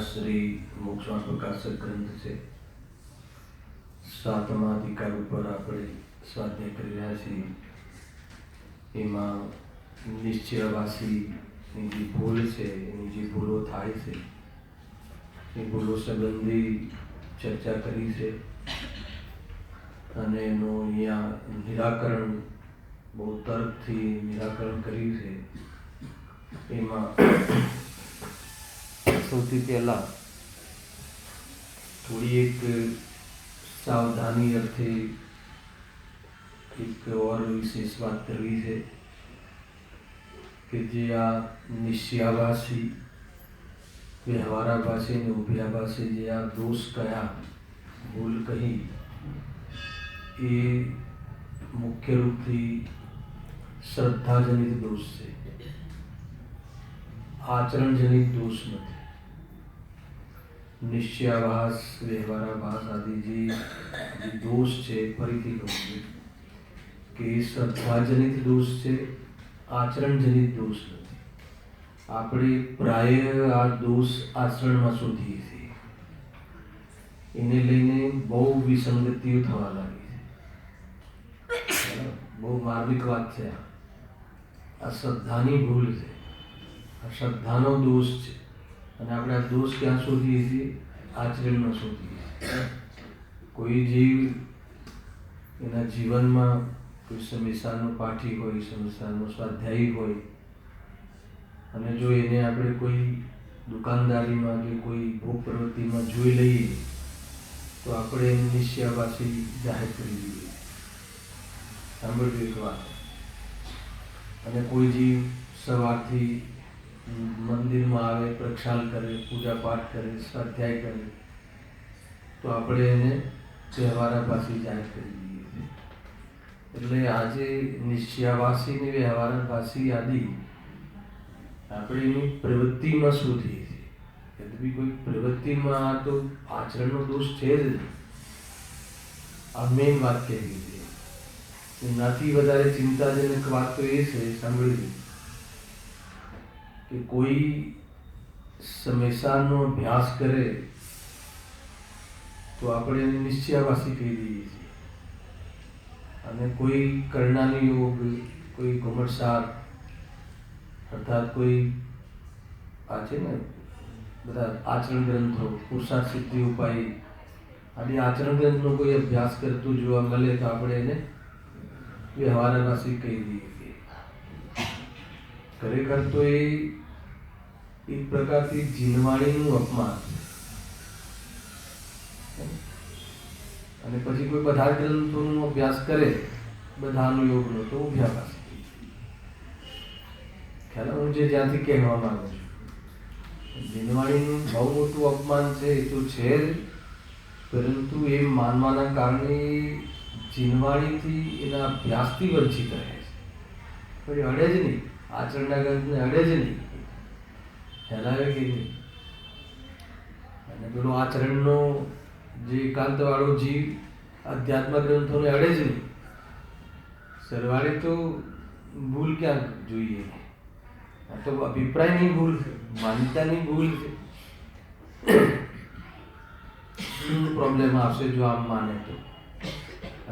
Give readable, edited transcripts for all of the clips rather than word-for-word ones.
શ્રી મોક્ષમાં પ્રકાશક ગ્રંથ છે. 7મા અધિકાર ઉપર આપણે સ્વાધ્યાય કરી રહ્યા છીએ. એમાં નિશ્ચયવાસીની જે ભૂલ છે, એની જે ભૂલો થાય છે એ ભૂલો સંબંધી ચર્ચા કરી છે અને એનું અહીંયા નિરાકરણ બહુ તર્કથી નિરાકરણ કર્યું છે. એમાં સૌથી પહેલા થોડી એક સાવધાની અર્થે એક ઓર વિશેષ વાત કરવી છે કે જે આ નિશ્ચયાભાસી, વ્યવહારાભાસી અને ઉભયાભાસી જે આ દોષ કયા, ભૂલ કહી, એ મુખ્ય રૂપથી શ્રદ્ધાજનિત દોષ છે, આચરણજનિત દોષ નથી. નિશ્ચયાભાસ, વ્યવહારાભાસ આદિ જે દોષ છે, ફરીથી કહું છું કે એ શ્રદ્ધાજનિત દોષ છે, આચરણજનિત દોષ નથી. આપણે પ્રાય આ દોષ આચરણમાં શોધીએ છીએ. એને લઈને બહુ વિસંગતિઓ થવા લાગી છે. બહુ માર્મિક વાત છે. આ શ્રદ્ધાની ભૂલ છે, આ શ્રદ્ધાનો દોષ છે અને આપણે આ દોષ ક્યાં શોધીએ છીએ? આચરણમાં શોધીએ છીએ. કોઈ જીવ એના જીવનમાં કોઈ સંસારનો પાઠી હોય, સંસારનો સ્વાધ્યાયી હોય અને જો એને આપણે કોઈ દુકાનદારીમાં કે કોઈ ભોગ પ્રવૃત્તિમાં જોઈ લઈએ તો આપણે એને નિશ્ચયાભાસી જાહેર કરી દઈએ. સાંભળજો એક વાત. અને કોઈ જીવ સવારથી મંદિરમાં આવે, પ્રક્ષાલ કરે, પૂજા પાઠ કરે, સ્વાધ્યાય કરે તો આપણે એને વ્યવહારાભાસી જાહેર કરી દઈએ. એટલે આજે નિશ્ચયાભાસી ને વ્યવહારાભાસી આદિ આપણે એની પ્રવૃત્તિમાં શોધીએ છીએ. યદ્યપિ કોઈ પ્રવૃત્તિમાં આ તો આચરણનો દોષ છે જ નહીં. આ મેઇન વાત કહેવી છે. એનાથી વધારે ચિંતાજનક વાત તો એ છે, સાંભળી કે કોઈ સમયસારનો અભ્યાસ કરે તો આપણે એને નિશ્ચયાભાસી કહી દઈએ છીએ. અને કોઈ કરણાની યોગ, કોઈ ઘુમટસાર અર્થાત કોઈ આ છે ને બધા આચરણ ગ્રંથો, પુરુષાર્થ સિદ્ધિ ઉપાય આદિ આચરણ ગ્રંથનો કોઈ અભ્યાસ કરતું જોવા મળે તો આપણે એને વ્યવહારાભાસી કહી દઈએ છીએ. ખરેખર તો એ એક પ્રકારથી જીનવાણીનું અપમાન છે. અને પછી કોઈ બધા ગ્રંથોનો અભ્યાસ કરે, બધાનો યોગનો, તો ઉભયાભાસી. ખ્યાલ હું જે જ્યાંથી કહેવા માંગુ છું, જીનવાણીનું બહુ મોટું અપમાન છે એ તો છે જ, પરંતુ એ માનવાના કારણે જીનવાણીથી એના અભ્યાસથી વંચિત રહે છે. પછી અડે જ નહીં, આચરણના ગ્રંથને અડે જ નહીં, ફેલાવે કે નહીં. અને પેલો આચરણનો જે એકાંતવાળો જીવ અધ્યાત્મ ગ્રંથોને અડે જ નહીં. સરવાળે તો ભૂલ ક્યાં જોઈએ? આ તો અભિપ્રાયની ભૂલ છે, માન્યતાની ભૂલ છે. શું પ્રોબ્લેમ આવશે જો આમ માને તો?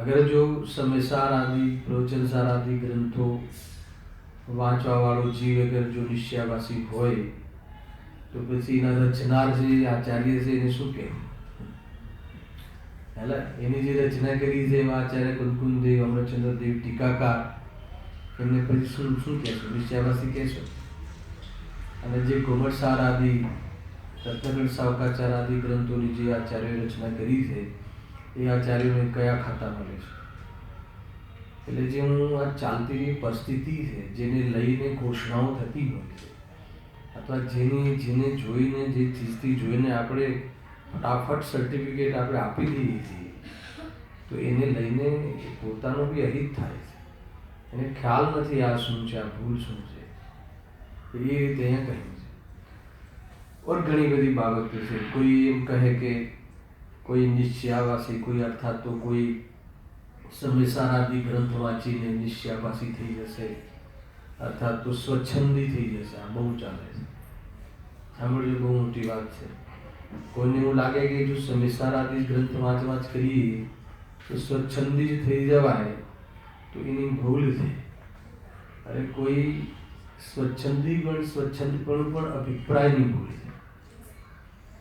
અગર જો સમયસાર આદિ, પ્રવચનસાર આદિ ગ્રંથો વાંચવાવાળો જીવ અગર જો નિશ્ચયાભાસી હોય તો પછી એના રચનાર જે આચાર્ય છે એને શું કહેવું? હેલા એની જે રચના કરી છે એવા આચાર્ય કુંકુમદેવ, અમરચંદ્રદેવ, ટીકાકાર, એમને પછી શું કહેશો? નિશ્ચયાભાસી કહેશો? અને જે ઘુમટસાર આદિ, રત્નગઢ સાવકાચાર આદિ ગ્રંથોની જે આચાર્યોએ રચના કરી છે એ આચાર્યોને કયા ખાતા મળે છે? એટલે જે હું આ ચાલતી પરિસ્થિતિ છે જેને લઈને ઘોષણાઓ થતી હોય છે, આ અથવા જેને જોઈને જે ચીજથી જોઈને આપણે ફટાફટ સર્ટિફિકેટ આપણે આપી દઈએ છીએ, તો એને લઈને પોતાનું બી અહિત થાય છે. એને ખ્યાલ નથી આ શું છે, આ ભૂલ શું છે. એ રીતે અહીંયા કહ્યું છે. ઓર ઘણી બધી બાબતો છે. કોઈ એમ કહે કે કોઈ નિશ્ચયાવાસી, કોઈ અર્થાત તો કોઈ સંસારાદી ગ્રંથ વાંચીને નિશ્ચયાવાસી થઈ જશે, અર્થાત તો સ્વચ્છંદી થઈ જશે. આ બહુ ચાલે છે. સાંભળજો, બહુ મોટી વાત છે. કોઈને એવું લાગે કે જો સંસારાદી ગ્રંથ વાંચ કરીએ તો સ્વચ્છંદી જ થઈ જવાય, તો એની ભૂલ છે. અરે કોઈ સ્વચ્છંદીપણું પણ અભિપ્રાયની ભૂલ છે.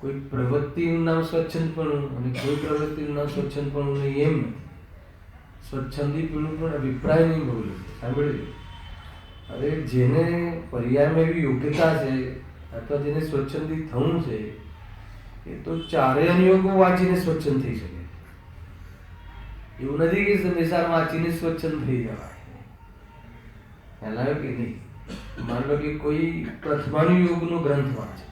કોઈ પ્રવૃત્તિનું નામ સ્વચ્છંદપણું અને કોઈ પ્રવૃત્તિનું નામ સ્વચ્છંદપણું નહીં, એમ નથી. સ્વચ્છંદીપણું પણ અભિપ્રાયની ભૂલ છે. સાંભળ્યું? અરે જેને પર્યાયમાં એવી યોગ્યતા છે અથવા જેને સ્વચ્છંદી થવું છે, એ તો ચારે અનુયોગો વાંચીને સ્વચ્છંદ થઈ શકે. એવું નથી કે સંસાર વાંચીને સ્વચ્છંદ થઈ જવાય. ખ્યાલ આવ્યો કે નહીં? માની લો કે કોઈ પ્રથમાનુયોગનો ગ્રંથ વાંચે,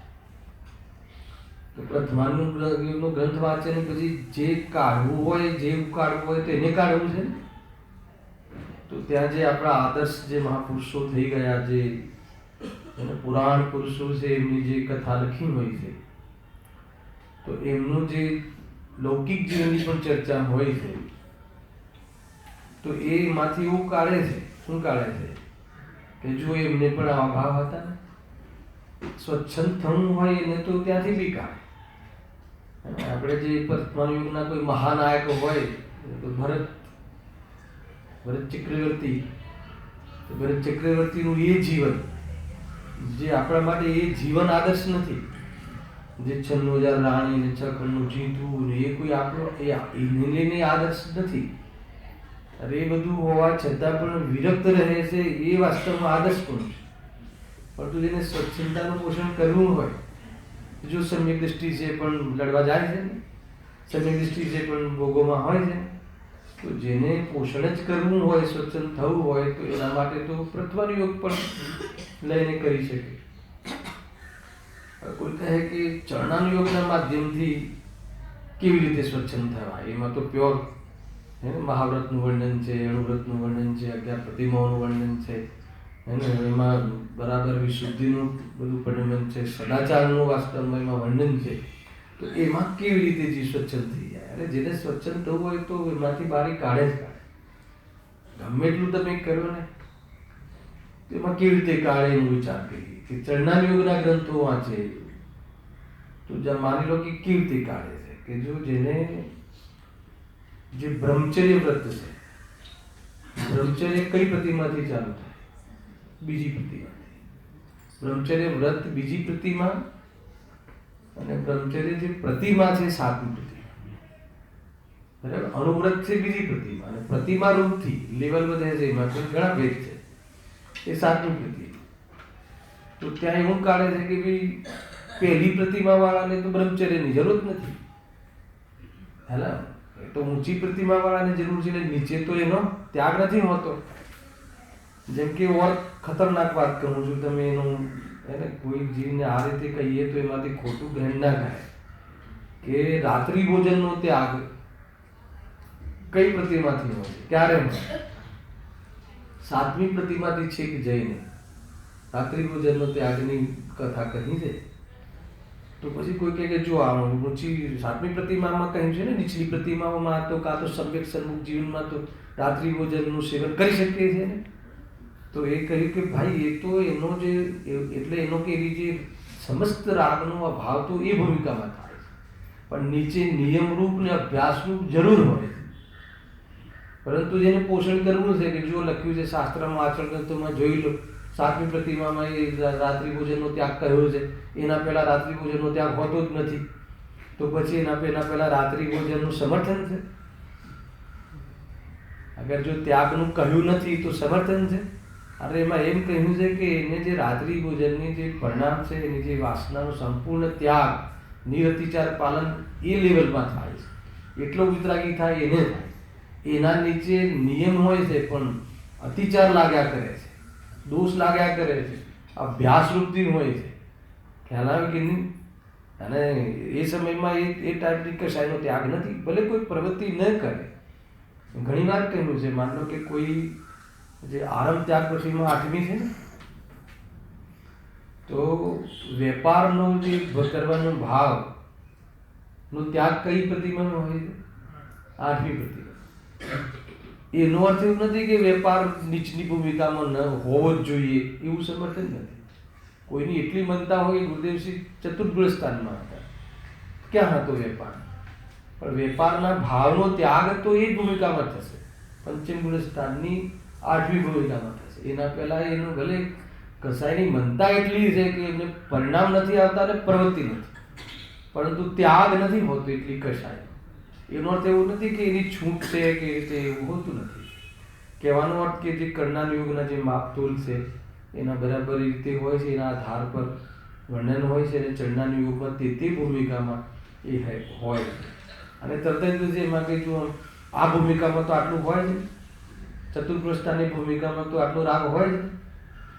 તો પ્રથમાનુયોગનો ગ્રંથ વાંચે ને પછી જે કાઢવું હોય, જે કાઢવું હોય તો એને કાઢવું છે ને. તો ત્યાં જે આપણા આદર્શ જે મહાપુરુષો થઈ ગયા, જે પુરાણ પુરુષો છે, એમની જે કથા લખી હોય છે, તો એમનું જે લૌકિક જીવનની પણ ચર્ચા હોય છે, તો એમાંથી એવું કાઢે છે. શું કાઢે છે? કે જો એમને પણ આવા ભાવ હતા ને, સ્વચ્છંદ થવું હોય એને તો ત્યાંથી બી કાઢે. આપણે જે વર્તમાન કોઈ મહાનાયક હોય તો ભરત ચક્રવર્તી, ચક્રવર્તીનું એ જીવન જે આપણા માટે એ જીવન આદર્શ નથી. જે 96,000 રાણી ને 6 ખંડનું જીતવું ને એ કોઈ આપણો એને લઈને આદર્શ નથી. અરે એ બધું હોવા છતાં પણ વિરક્ત રહે છે, એ વાસ્તવમાં આદર્શ પણ છે. પરંતુ જેને સ્વચ્છતાનું પોષણ કરવું હોય, જો સમ્યક દ્રષ્ટિ છે પણ લડવા જાય છે ને, સમ્યક દ્રષ્ટિ છે પણ ભોગોમાં હોય છે, તો જેને પોષણ જ કરવું હોય, સ્વચ્છંદ થવું હોય, તો એના માટે તો પ્રથમાનુયોગ પણ લઈને કરી શકે. કોઈ કહે કે ચરણાનુયોગના માધ્યમથી કેવી રીતે સ્વચ્છંદ થવાય, એમાં તો પ્યોર મહાવ્રતનું વર્ણન છે, અણુવ્રતનું વર્ણન છે, 11 પ્રતિમાઓનું વર્ણન છે, એમાં બરાબર વિશુદ્ધિનું બધું વર્ણન છે, સદાચારનું વાસ્તવમાં એમાં વર્ણન છે. તો એમાં કેવી રીતે જે સ્વચ્છંદ થઈ જાય? અરે જેને સ્વચ્છંદ થવું હોય તો એમાંથી બારી કાઢે જ કાઢે. ગમે એટલું તમે કરો ને, એમાં કેવી રીતે કાઢે એનો વિચાર કરીએ. કે ચરણાનુયોગના ગ્રંથો વાંચે તો માની લો કે કેવી રીતે કાઢે છે. કે જો જેને જે બ્રહ્મચર્ય વ્રત છે, બ્રહ્મચર્ય કઈ પ્રતિમાથી ચાલુ થાય? બીજી પ્રતિમાથી. બ્રહ્મચર્ય વ્રત બીજી પ્રતિમા, અને બ્રહ્મચર્ય જે પ્રતિમા છે 7મી પ્રતિમા. બરાબર? અણુવ્રત છે બીજી પ્રતિમા, અને પ્રતિમા રૂપથી લેવલ વધે છે, એમાં ઘણા ભેદ છે. એ 7મી પ્રતિમા. તો ત્યાં એવું કાઢે છે કે ભાઈ પહેલી પ્રતિમા વાળાને તો બ્રહ્મચર્યની જરૂર નથી. હેલા, એ તો ઊંચી પ્રતિમા વાળાને જરૂર છે, નીચે તો એનો ત્યાગ નથી હોતો. જેમ કે ઓર ખતરનાક વાત કહું છું, તમે એનું એને કોઈ જીવને આ રીતે કહીએ તો એમાંથી ખોટું ગ્રહણ ના થાય. કે રાત્રિ ભોજનનો ત્યાગ કઈ પ્રતિમાથી હોય? ક્યારે હોય? 7મી પ્રતિમાથી છેક જઈને રાત્રિ ભોજનનો ત્યાગની કથા કહી છે. તો પછી કોઈ કહે કે જો આ ઊંચી 7મી પ્રતિમામાં કહ્યું છે ને, નીચલી પ્રતિમાઓમાં તો કાં તો સમ્યક સન્મુખ જીવનમાં તો રાત્રિ ભોજનનું સેવન કરી શકીએ છીએ ને. તો એ કહ્યું કે ભાઈ એ તો એનો જે એટલે એનો કે એવી જે સમસ્ત રાગનો અભાવ તો એ ભૂમિકામાં થાય છે, પણ નીચે નિયમરૂપ ને અભ્યાસરૂપ જરૂર હોય. પરંતુ જેને પોષણ કરવું છે, કે જો લખ્યું છે શાસ્ત્રમાં, આચરણ ગ્રંથોમાં જોઈ લો, 7મી પ્રતિમામાં એ રાત્રિ ભોજનનો ત્યાગ કર્યો છે. એના પહેલા રાત્રિ ભોજનનો ત્યાગ હોતો જ નથી. તો પછી એના પહેલા રાત્રિ ભોજનનું સમર્થન છે? અગર જો ત્યાગનું કહ્યું નથી તો સમર્થન છે? અરે એમાં એમ કહ્યું છે કે એને જે રાત્રિ ભોજનની જે પરિણામ છે, એની જે વાસનાનો સંપૂર્ણ ત્યાગ, નિરતિચાર પાલન એ લેવલમાં થાય છે. એટલો વિતરાગી થાય એને થાય. એના નીચે નિયમ હોય છે પણ અતિચાર લાગ્યા કરે છે, દોષ લાગ્યા કરે છે, અભ્યાસ વૃત્તિ હોય છે, ખ્યાલ આવે કે નહીં? અને એ સમયમાં એ ટાઈપની કશાયનો ત્યાગ નથી. ભલે કોઈ પ્રવૃત્તિ ન કરે, ઘણી વાર કહેલું છે, માન લો કે કોઈ જે આરંભ ત્યાગ પછીમાં 8મી છે ને, તો વેપારનો જે કરવાનો ભાવનો ત્યાગ કઈ પ્રતિમામાં હોય છે? 8મી પ્રતિમા. એનો અર્થ એવું નથી કે વેપાર નીચની ભૂમિકામાં ન હોવો જ જોઈએ, એવું સમર્થન નથી. કોઈની એટલી મનતા હોય કે ગુરુદેવશ્રી ચતુર્ગુણ સ્થાનમાં હતા, ક્યાં હતો વેપાર? પણ વેપારના ભાવનો ત્યાગ તો એ જ ભૂમિકામાં થશે, પંચમ ગુણ સ્થાનની 8મી ભૂમિકામાં થશે. એના પહેલા એનું ભલે કસાયની મનતા એટલી છે કે એમને પરિણામ નથી આવતા અને પ્રવૃત્તિ નથી, પરંતુ ત્યાગ નથી હોતો એટલી કસાય. એનો અર્થ એવું નથી કે એની છૂટ છે કે રીતે, એવું હોતું નથી. કહેવાનો અર્થ કે જે કરનાર યોગના જે માપતોલ છે એના બરાબર રીતે હોય છે, એના આધાર પર વર્ણન હોય છે, અને ચરણાર યોગમાં તે ભૂમિકામાં એ હોય છે. અને તરત જ એમાં કંઈ જો આ ભૂમિકામાં તો આટલું હોય છે, ચતુર્પ્રસ્થાનની ભૂમિકામાં તો આટલો રાગ હોય છે,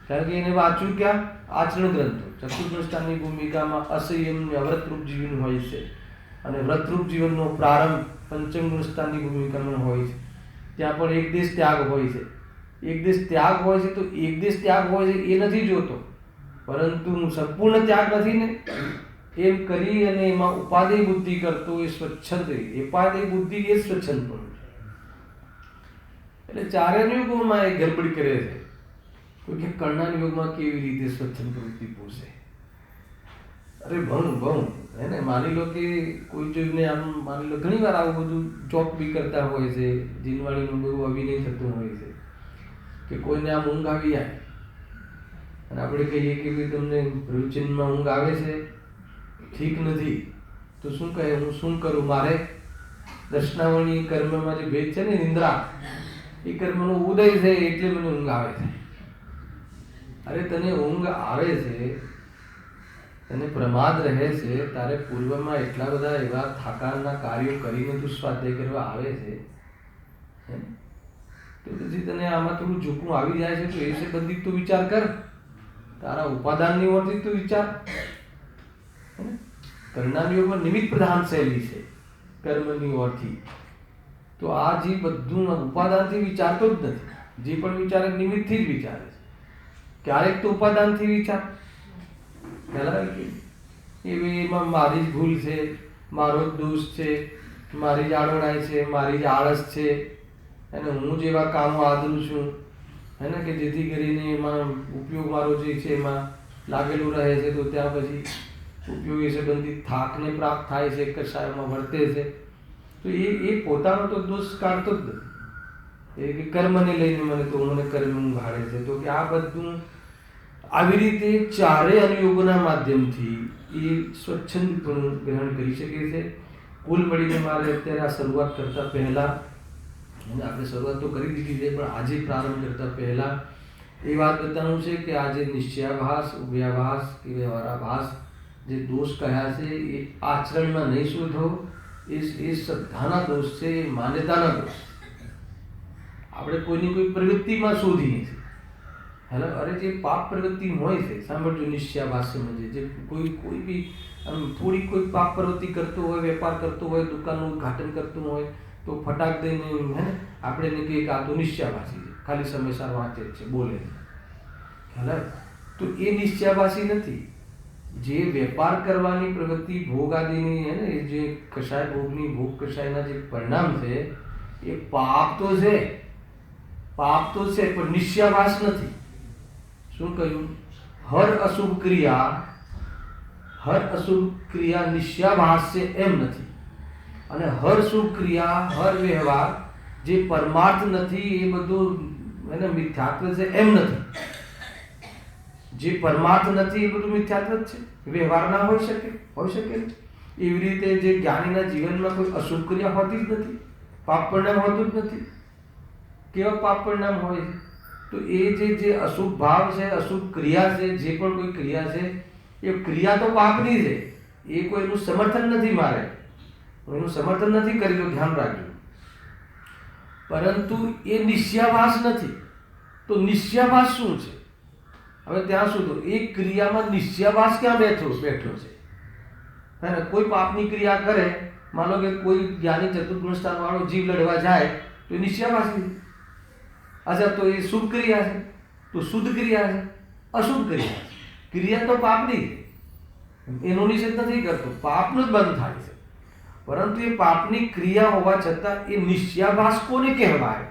કારણ કે એને વાંચ્યું ક્યાં? આચરણ ગ્રંથો. ચતુર્પ્રસ્થાનની ભૂમિકામાં અસંયમ અવ્રતરૂપ જીવન હોય છે, અને વ્રતરૂપ જીવનનો પ્રારંભ પંચમ ગુણ સ્થાનની ભૂમિકામાં હોય છે. ત્યાં પણ એક દેશ ત્યાગ હોય છે. એક દેશ ત્યાગ હોય છે, તો એક દેશ ત્યાગ હોય છે એ નથી જોતો, પરંતુ સંપૂર્ણ ત્યાગ નથી ને, એમ કરી અને એમાં ઉપાદેય બુદ્ધિ કરતો એ સ્વચ્છંદ. ઉપાદેય બુદ્ધિ એ સ્વચ્છંદ પણ છે. એટલે ચારેય યુગોમાં એ ગરબડ કરે છે. કોઈ કે કર્ણના યુગમાં કેવી રીતે સ્વચ્છંદ પ્રવૃત્તિ પોષે? અરે ભણું હે ને, માની લો કે કોઈ જોઈને આમ માની લો ઘણી વાર આવું બધું ચોક બી કરતા હોય છે, જીનવાણીનું બહુ અભિનય થતું હોય છે કે કોઈને આમ ઊંઘ આવી જાય અને આપણે કહીએ કે ભાઈ તમને પ્રવચનમાં ઊંઘ આવે છે, ઠીક નથી, તો શું કહે? હું શું કરું? મારે દર્શનાવળી કર્મમાં જે ભેદ છે ને, નિંદ્રા, એ કર્મનો ઉદય છે એટલે મને ઊંઘ આવે છે. અરે તને ઊંઘ આવે છે, તને પ્રમાદ રહે છે, તારે પૂર્વમાં એટલા બધા એવા થાકારના કાર્યો કરીને તું સ્વાધ્યાય કરવા આવે છે, તો પછી તને આમાં થોડું ઝૂકવું આવી જાય છે, તો એ સંબંધિત તો વિચાર કર. તારા ઉપાદાનની ઓરથી તો વિચાર. કર્ણના યોગમાં નિમિત્ત પ્રધાન શૈલી છે કર્મની ઓરથી. તો આ જે બધું ઉપાદાનથી વિચારતો જ નથી. જે પણ વિચારે નિમિત્તથી જ વિચારે છે. ક્યારેક તો ઉપાદાનથી વિચાર એમાં મારી જ ભૂલ છે, મારો જ દોષ છે, મારી જ આડોડાઈ છે, મારી જ આળસ છે, અને હું જેવા કામો આદરું છું, હે ને, કે જેથી કરીને એમાં ઉપયોગ મારો જે છે એમાં લાગેલું રહે છે, તો ત્યાં પછી ઉપયોગી સંબંધિત થાકને પ્રાપ્ત થાય છે, કશાયમાં વર્તે છે. તો એ પોતાનો તો દોષ કાઢતો જ નથી. એ કે કર્મને લઈને મને કર્મ ઊંઘાડે છે. તો કે આ બધું આવી રીતે ચારેય અનુયોગોના માધ્યમથી એ સ્વચ્છંદપણું ગ્રહણ કરી શકે છે. કુલ મળીને મારે અત્યારે આ શરૂઆત કરતાં પહેલાં, અને આપણે શરૂઆત તો કરી દીધી છે, પણ આજે પ્રારંભ કરતાં પહેલાં એ વાત બતાવવું છે કે આ જે નિશ્ચયાભાસ, ઉભયાભાસ કે વ્યવહારાભાસ જે દોષ કહ્યા છે, એ આચરણમાં નહીં શોધો. એ શ્રદ્ધાના દોષ છે, એ માન્યતાના દોષ. આપણે કોઈની કોઈ પ્રવૃત્તિમાં શોધીએ છીએ. હેલો, અરે જે પાપ પ્રવૃત્તિ હોય છે, સાંભળજો, નિશ્ચયાભાસ સમજે, જે કોઈ બી થોડી કોઈ પાપ પ્રવૃત્તિ કરતો હોય, વેપાર કરતો હોય, દુકાનનું ઉદ્ઘાટન કરતું હોય, તો ફટાક દઈને હે ને આપણે એને કહીએ કે આ તો નિશ્ચયાભાસી છે, ખાલી સમયસર વાંચે છે, બોલે છે. ખ્યાલ? તો એ નિશ્ચયાભાસી નથી. જે વેપાર કરવાની પ્રવૃત્તિ ભોગ આદિની હે ને, જે કશાય ભોગની ભોગ કશાયના જે પરિણામ છે, એ પાપ તો છે, પણ નિશ્ચયાભાસ નથી. શું કહ્યું? હર અશુભ ક્રિયા નિશ્ચયાભાસ છે એમ નથી, અને હર શુભ ક્રિયા, હર વ્યવહાર જે પરમાર્થ નથી એ બધું એને મિથ્યાત્વ છે એમ નથી. જે પરમાર્થ નથી એ બધું મિથ્યાત્વ જ છે, વ્યવહાર ના હોઈ શકે. એવી રીતે જે જ્ઞાનીના જીવનમાં કોઈ અશુભ ક્રિયા હોતી જ નથી, પાપ પરિણામ હોતું જ નથી. કેવા પાપ પરિણામ હોય છે? તો એ જે અશુભ ભાવ છે, અશુભ ક્રિયા છે, જે પણ કોઈ ક્રિયા છે, એ ક્રિયા તો પાપની છે. એ કોઈનું સમર્થન નથી. મારે એનું સમર્થન નથી કરી, તો ધ્યાન રાખજો. પરંતુ એ નિશ્ચયાભાસ નથી. તો નિશ્ચયાભાસ શું છે? હવે ત્યાં સુધી એ ક્રિયામાં નિશ્ચયાભાસ ક્યાં બેઠો છે હે ને? કોઈ પાપની ક્રિયા કરે, માનો કે કોઈ જ્ઞાની ચતુર્ગુણ સ્થાન વાળો જીવ લડવા જાય તો એ નિશ્ચયાભાસી છે. અચ્છા, તો એ શુભ ક્રિયા છે, તો શુદ્ધ ક્રિયા છે, અશુદ્ધ ક્રિયા છે. ક્રિયા તો પાપની છે, એનો નિષેધ નથી કરતો, પાપનું જ બંધ થાય છે. પરંતુ એ પાપની ક્રિયા હોવા છતાં એ નિશ્ચયાભાસ કોને કહેવાય?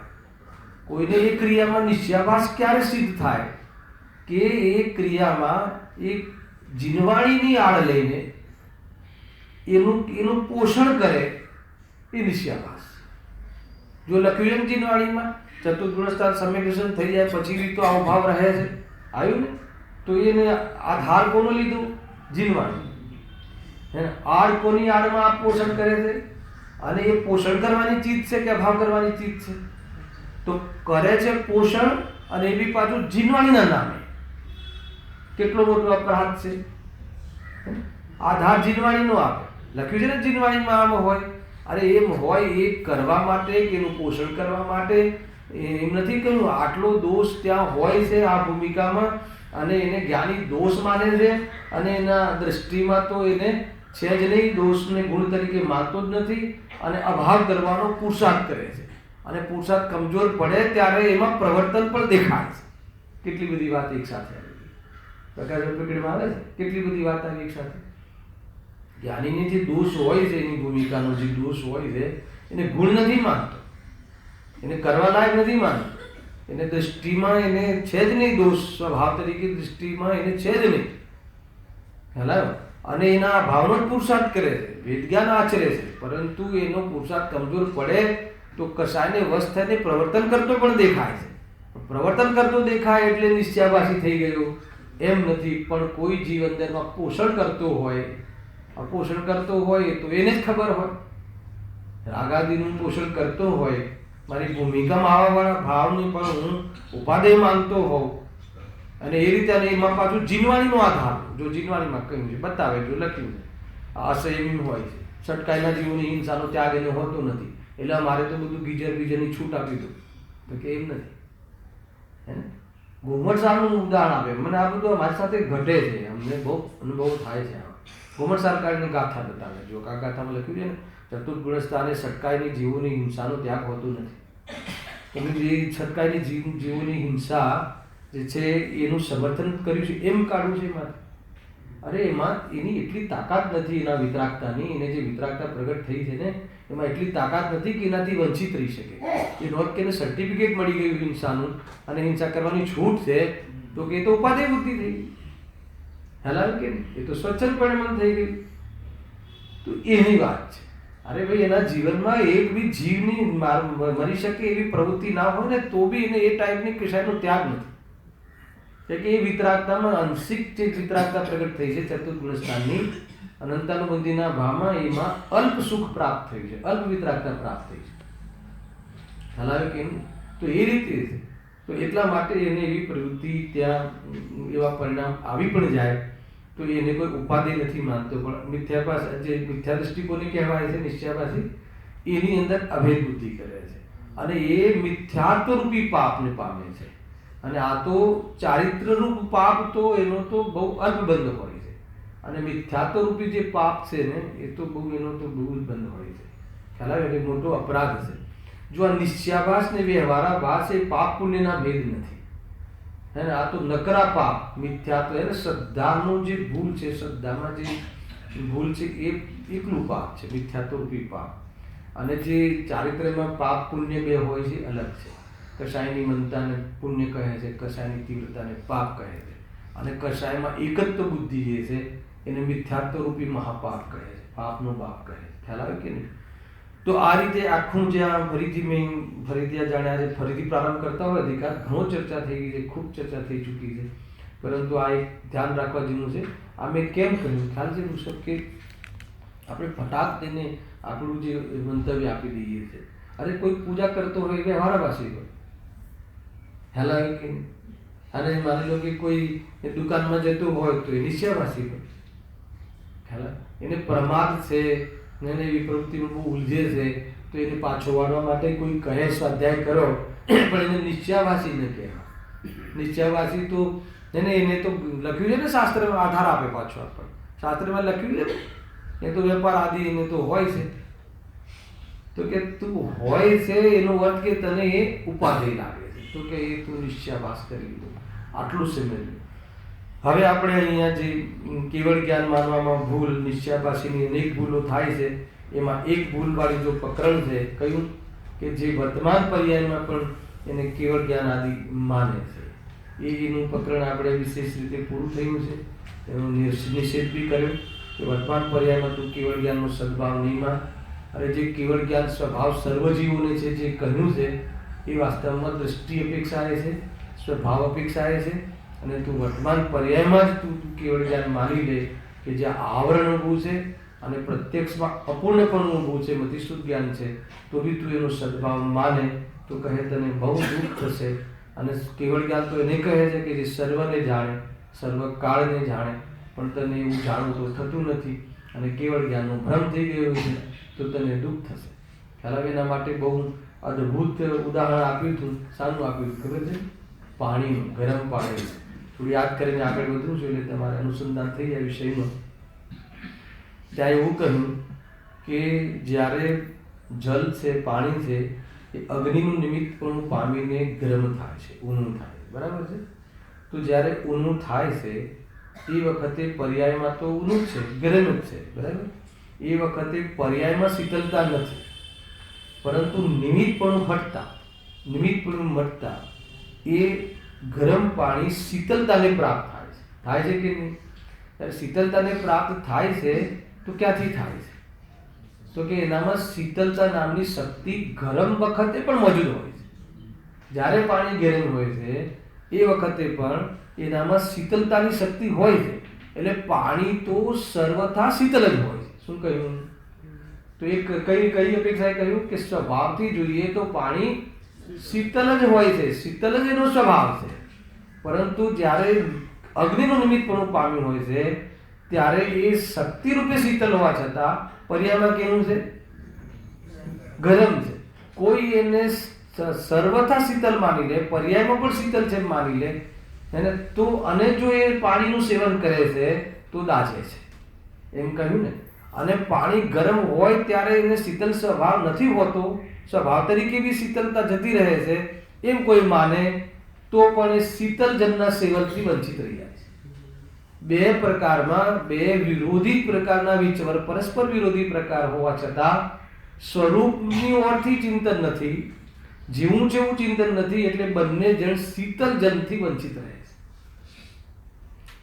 કોઈને એ ક્રિયામાં નિશ્ચયાભાસ ક્યારે સિદ્ધ થાય કે એ ક્રિયામાં એ જીનવાણીની આડ લઈને એનું પોષણ કરે, એ નિશ્ચયાભાસ. જો લખ્યું એમ જીનવાણીમાં ચતુર્ગુણ સ્થાન સમ્યક થઈ જાય પછી બી તો આવો ભાવ રહે છે, આવ્યું ને? તો એને આધાર કોનો લીધો? જીનવાણી. આડ કોની આડમાં આ પોષણ કરે છે? અને એ પોષણ કરવાની ચીજ છે કે અભાવ કરવાની ચીજ છે? તો કરે છે પોષણ, અને એ બી પાછું જીનવાણીના નામે. કેટલો મોટો અપરાધ છે! આધાર જીનવાણીનો આપે, લખ્યું છે ને જીનવાણીમાં આમ હોય. અરે એમ હોય એ કરવા માટે કે એનું પોષણ કરવા માટે, એમ નથી કહ્યું આટલો દોષ ત્યાં હોય છે આ ભૂમિકામાં, અને એને જ્ઞાની દોષ માને છે, અને એના દ્રષ્ટિમાં તો એને છે જ નહીં, દોષને ગુણ તરીકે માનતો જ નથી, અને અભાવ કરવાનો પુરુષાર્થ કરે છે. અને પુરુષાર્થ કમજોર પડે ત્યારે એમાં પ્રવર્તન પણ દેખાય છે. કેટલી બધી વાત એક સાથે આવી, પ્રકાશ પકડમાં આવે છે, કેટલી બધી વાત આવી એક સાથે. જ્ઞાનીને જે દોષ હોય છે, એની ભૂમિકાનો જે દોષ હોય છે, એને ગુણ નથી માનતો, એને કરવા લાયક નથી માનતો, એને દૃષ્ટિમાં એને છે જ નહીં, દોષ સ્વભાવ તરીકે દૃષ્ટિમાં એને છે જ નહીં. ખ્યાલ? અને એના ભાવનો જ પુરુષાર્થ કરે છે, વેદ જ્ઞાન આચરે છે, પરંતુ એનો પુરુષાર્થ કમજોર પડે તો કશાયને વશ થઈને પ્રવર્તન કરતો પણ દેખાય છે. પ્રવર્તન કરતો દેખાય એટલે નિશ્ચયાભાસી થઈ ગયો એમ નથી, પણ કોઈ જીવ અંદરમાં પોષણ કરતો હોય, અપોષણ કરતો હોય તો એને જ ખબર હોય. રાગાદીનું પોષણ કરતો હોય, મારી ભૂમિકામાં આવવાવાળા ભાવને પણ હું ઉપાદેય માનતો હોઉં, અને એ રીતે, અને એમાં પાછું જીનવાણીનો આધાર, જો જીનવાણીમાં કહ્યું છે, બતાવે, જો લખ્યું છે, અસંયમી હોય છે, છટકાયેલા જીવોની હિંસાનો ત્યાગ એને હોતો નથી, એટલે મારે તો બધું બીજરની છૂટ આપી દો, તો કે એમ નથી. હે ને? ઘુમટ સારનું ઉદાહરણ આપે, મને આ બધું મારી સાથે ઘટે છે, અમને બહુ અનુભવ થાય છે. ઘુમટ સરકારની ગાથા બતાવે, જો આ ગાથામાં લખ્યું છે ને, ચતુર્ગુણ સ્થાને છટકાયેલી જીવોની હિંસાનો ત્યાગ હોતો નથી. એમ જે છટકાયેલી જીવોની હિંસા જે છે એનું સમર્થન કર્યું છે એમ કાઢવું છે એમાં. અરે એમાં એની એટલી તાકાત નથી, એના વિતરાગતાની, એને જે વિતરાગતા પ્રગટ થઈ છે ને એમાં એટલી તાકાત નથી કે એનાથી વંચિત રહી શકે. એ નોંધ કે એને સર્ટિફિકેટ મળી ગયું હિંસાનું, અને હિંસા કરવાની છૂટ છે, તો કે એ તો ઉપાદેય બુદ્ધિ થઈ ગઈ. ખ્યાલ કે એ તો સ્વચ્છંદપણે મન થઈ ગયું. તો એની વાત છે. અરે ભાઈ, એના જીવનમાં એક બી જીવની મરી શકે એવી પ્રવૃત્તિ ના હોય ને તો બી એને એ ટાઈપની કશાયનો ત્યાગ નથી. કે એ વિતરાગતામાં અંશિક જે વિતરાગતા પ્રગટ થઈ છે ચતુર્ગુણ સ્થાનની અનંતાનુબંધીના ભાવમાં, એમાં અલ્પ સુખ પ્રાપ્ત થયું છે, અલ્પ વિતરાગતા પ્રાપ્ત થઈ છે. ખ્યાલ આવે કે તો એ રીતે છે. તો એટલા માટે એને એવી પ્રવૃત્તિ ત્યાં એવા પરિણામ આવી પણ જાય તો એને કોઈ ઉપાધિ નથી માનતો, પણ મિથ્યાભાસ જે મિથ્યા દૃષ્ટિકોણ કહેવાય છે નિશ્ચયાભાસી, એની અંદર અભેદ બુદ્ધિ કરે છે, અને એ મિથ્યાત્વ રૂપી પાપને પામે છે. અને આ તો ચારિત્રરૂપ પાપ તો એનો તો બહુ અલ્પબંધ હોય છે, અને મિથ્યાત્વ રૂપી જે પાપ છે ને એ તો બહુ એનો તો બહુ જ બંધ હોય છે. ખ્યાલ આવે? એટલે મોટો અપરાધ છે. જો આ નિશ્ચયાભાસ ને વ્યવહારાભાસ એ પાપ પુણ્યના ભેદ નથી. હે ને? આ તો નકરા પાપ, મિથ્યાત્વ, એને શ્રદ્ધાનો જે ભૂલ છે, શ્રદ્ધામાં જે ભૂલ છે એ એકલું પાપ છે, મિથ્યાત્વ રૂપી પાપ. અને જે ચારિત્ર્યમાં પાપ પુણ્ય બે હોય છે અલગ છે. કશાયની મનતાને પુણ્ય કહે છે, કશાયની તીવ્રતાને પાપ કહે છે, અને કશાયમાં એકત્વ બુદ્ધિ જે છે એને મિથ્યાત્વ રૂપી મહાપાપ કહે છે, પાપનો પાપ કહે છે. ખ્યાલ આવે કે નહીં? તો આ રીતે આખું જ્યાં ફરીથી આ જાણ્યા છે, ફરીથી પ્રારંભ કરતા હોય અધિકાર, ઘણો ચર્ચા થઈ ગઈ છે, ખૂબ ચર્ચા થઈ ચૂકી છે, પરંતુ આ એક ધ્યાન રાખવા જેવું છે. આ મેં કેમ કહ્યું ખ્યાલ છે ઋષભ, કે આપણે ફટાક તેને આપણું જે મંતવ્ય આપી દઈએ છીએ. અરે કોઈ પૂજા કરતો હોય એટલે વ્યવહારાભાસી હોય. ખ્યાલ આવે કે? અને માની લો કે કોઈ દુકાનમાં જતું હોય તો એ નિશ્ચયાભાસી હોય. ખ્યાલ આવે? એને પ્રમાદ છે, એને એવી પ્રવૃત્તિમાં બહુ ઉલઝે છે, તો એને પાછો વાળવા માટે કોઈ કહે સ્વાધ્યાય કરો, પણ એને નિશ્ચયાભાસી ન કહેવાય. નિશ્ચયાભાસી તો એને તો લખ્યું છે ને શાસ્ત્રમાં, આધાર આપે પાછો આપણને. શાસ્ત્રમાં લખ્યું છે ને એ તો વેપાર આદિ એને તો હોય છે. તો કે તું હોય છે એનો અર્થ કે તને એ ઉપાધિ લાગે છે, તો કે એ તું નિશ્ચયાભાસ કરી લીધું. આટલું સમજ્યું. હવે આપણે અહીંયા જે કેવળ જ્ઞાન માનવામાં ભૂલ, નિશ્ચયાભાસીની અનેક ભૂલો થાય છે, એમાં એક ભૂલવાળી જો પ્રકરણ છે કયું કે જે વર્તમાન પર્યાયમાં પણ એને કેવળ જ્ઞાન આદિ માને છે, એનું પ્રકરણ આપણે વિશેષ રીતે પૂરું થયું છે. એનો નિષેધ બી કર્યો કે વર્તમાન પર્યાયમાં તું કેવળ જ્ઞાનનો સદભાવ નહીં માન. અને જે કેવળ જ્ઞાન સ્વભાવ સર્વજીવોને છે જે કહ્યું છે એ વાસ્તવમાં દ્રષ્ટિ અપેક્ષાએ છે, સ્વભાવ અપેક્ષાએ છે. અને તું વર્તમાન પર્યાયમાં જ તું કેવળ જ્ઞાન માની લે કે જ્યાં આવરણ ઊભું છે અને પ્રત્યક્ષમાં અપૂર્ણપણું ઊભું છે, મતિશુદ્ધ જ્ઞાન છે, તો બી તું એનો સદભાવ માને તો કહે તને બહુ દુઃખ થશે. અને કેવળ જ્ઞાન તો એને કહે છે કે જે સર્વને જાણે, સર્વકાળને જાણે, પણ તને એવું જાણવું તો થતું નથી અને કેવળ જ્ઞાનનો ભ્રમ થઈ ગયો છે તો તને દુઃખ થશે. ખ્યાલ આવે? એના માટે બહુ અદ્ભુત ઉદાહરણ આપ્યું હતું. શાનું આપ્યું ખબર છે? પાણીનું, ગરમ પાણીનું. થોડું યાદ કરીને આગળ વધવું જોઈએ એટલે તમારે અનુસંધાન થઈ જાય વિષયમાં. ત્યાં એવું કહ્યું કે જ્યારે જલ છે, પાણી છે, એ અગ્નિનું નિમિત્તપણું પામીને ગરમ થાય છે, ઊનું થાય છે. બરાબર છે? તો જ્યારે ઊનું થાય છે એ વખતે પર્યાયમાં તો ઊનું જ છે, ગરમ જ છે. બરાબર? એ વખતે પર્યાયમાં શીતળતા નથી, પરંતુ નિમિત્તપણું હટતા, નિમિત્તપણું મટતા એ ગરમ પાણી શીતળતાને પ્રાપ્ત થાય છે કે નહીં? ત્યારે શીતળતાને પ્રાપ્ત થાય છે તો ક્યાંથી થાય છે? તો કે એનામાં શીતળતા નામની શક્તિ ગરમ વખતે પણ મોજૂદ હોય છે. જ્યારે પાણી ગરમ હોય છે એ વખતે પણ એનામાં શીતળતાની શક્તિ હોય છે. એટલે પાણી તો સર્વથા શીતળ જ હોય છે. શું કહ્યું? તો એક કઈ અપેક્ષાએ કહ્યું કે સ્વભાવથી જોઈએ તો પાણી શીતળ જ હોય છે, શીતળ જ એનો સ્વભાવ છે. પરંતુ જ્યારે અગ્નિનું નિમિત્તપણું પામ્યું હોય છે ત્યારે એ શક્તિ રૂપે શીતળ હોવા છતાં પર્યાયમાં કેવું છે? ગરમ છે. કોઈ એને સર્વથા શીતળ માની લે, પર્યાયમાં પણ શીતળ છે માની લે, અને તો અને જો એ પાણીનું સેવન કરે છે તો દાઝે છે, એમ કહ્યું ને. અને પાણી ગરમ હોય ત્યારે એને શીતળ સ્વભાવ નથી હોતો, સ્વભાવ તરીકે બી શીતળતા જતી રહે છે, એમ કોઈ માને તો પણ એ શીતળ જળના સેવનથી વંચિત રહી જાય છે. બે પ્રકારમાં બે વિરોધી પ્રકારના વિચવર, પરસ્પર વિરોધી પ્રકાર હોવા છતાં સ્વરૂપની ઓરથી ચિંતન નથી, જેવું છે એવું ચિંતન નથી, એટલે બંને જણ શીતળ જળથી વંચિત રહે છે.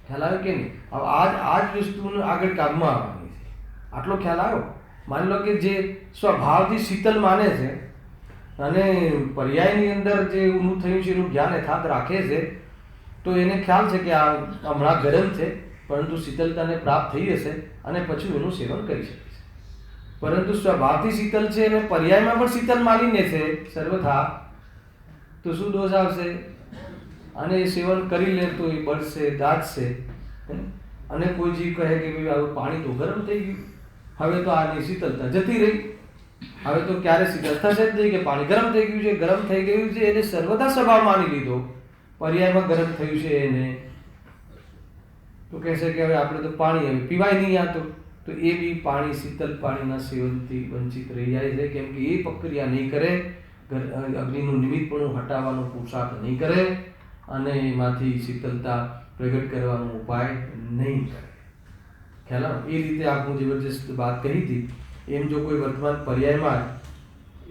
ખ્યાલ આવે કે નહીં? હવે આ જ વસ્તુ આગળ કામમાં આવવાની છે. આટલો ખ્યાલ આવ્યો? માની લો કે જે સ્વભાવથી શીતળ માને છે અને પર્યાયની અંદર જે ઊનું થયું છે એનું જ્ઞાન યથાર્થ રાખે છે, તો એને ખ્યાલ છે કે આ હમણાં ગરમ છે પરંતુ શીતળતાને પ્રાપ્ત થઈ હશે અને પછી એનું સેવન કરી શકે છે. પરંતુ સ્વભાવથી શીતળ છે અને પર્યાયમાં પણ શીતળ માનીને છે સર્વથા, તો શું દોષ આવશે? અને એ સેવન કરી લે તો એ બળશે, દાઝશે. અને કોઈ જીવ કહે કે ભાઈ પાણી તો ગરમ થઈ ગયું, હવે તો આની શીતળતા જતી રહી, હવે તો ક્યારે શીતળ થશે જ નહીં, કે પાણી ગરમ થઈ ગયું છે, ગરમ થઈ ગયું છે એને સર્વથા સ્વભાવ માની લીધો, પર્યાયમાં ગરમ થયું છે એને, તો કહેશે કે હવે આપણે તો પાણી હવે પીવાય નહીં આ તો એ બી પાણી શીતળ પાણીના સેવનથી વંચિત રહી જાય છે. કેમ કે એ પ્રક્રિયા નહીં કરે, અગ્નિનું નિમિત્તપણું હટાવવાનો પુરુષાર્થ નહીં કરે અને એમાંથી શીતળતા પ્રગટ કરવાનો ઉપાય નહીં કરે. ખ્યાલ આવે? એ રીતે આપણે જબરજસ્ત વાત કહી હતી. એમ જો કોઈ વર્તમાન પર્યાયમાં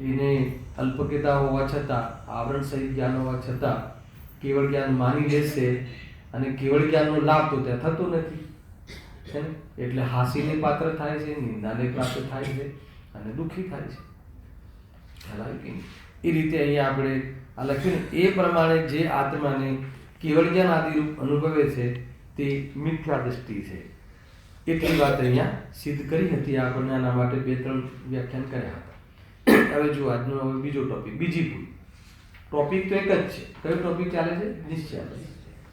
એને અલ્પકેતા હોવા છતાં, આવરણ સહિત જ્ઞાન હોવા છતાં કેવળ જ્ઞાન માની લેશે અને કેવળ જ્ઞાનનો લાભ તો ત્યાં થતો નથી, છે ને? એટલે હાસીને પાત્ર થાય છે, નિંદાને પ્રાપ્ત થાય છે અને દુઃખી થાય છે. ખ્યાલ આવે કે એ રીતે અહીંયા આપણે આ લખ્યું ને એ પ્રમાણે જે આત્માને કેવળ જ્ઞાન આદિરૂપ અનુભવે છે તે મિથ્યા દ્રષ્ટિ છે. એટલી વાત અહીંયા સિદ્ધ કરી હતી. આપણને આના માટે 2-3 વ્યાખ્યાન કર્યા હતા. હવે જો આજનો હવે બીજો ટોપિક, બીજી ભૂલ. ટોપિક તો એક જ છે. કયો ટોપિક ચાલે છે? નિશ્ચયાભાસ.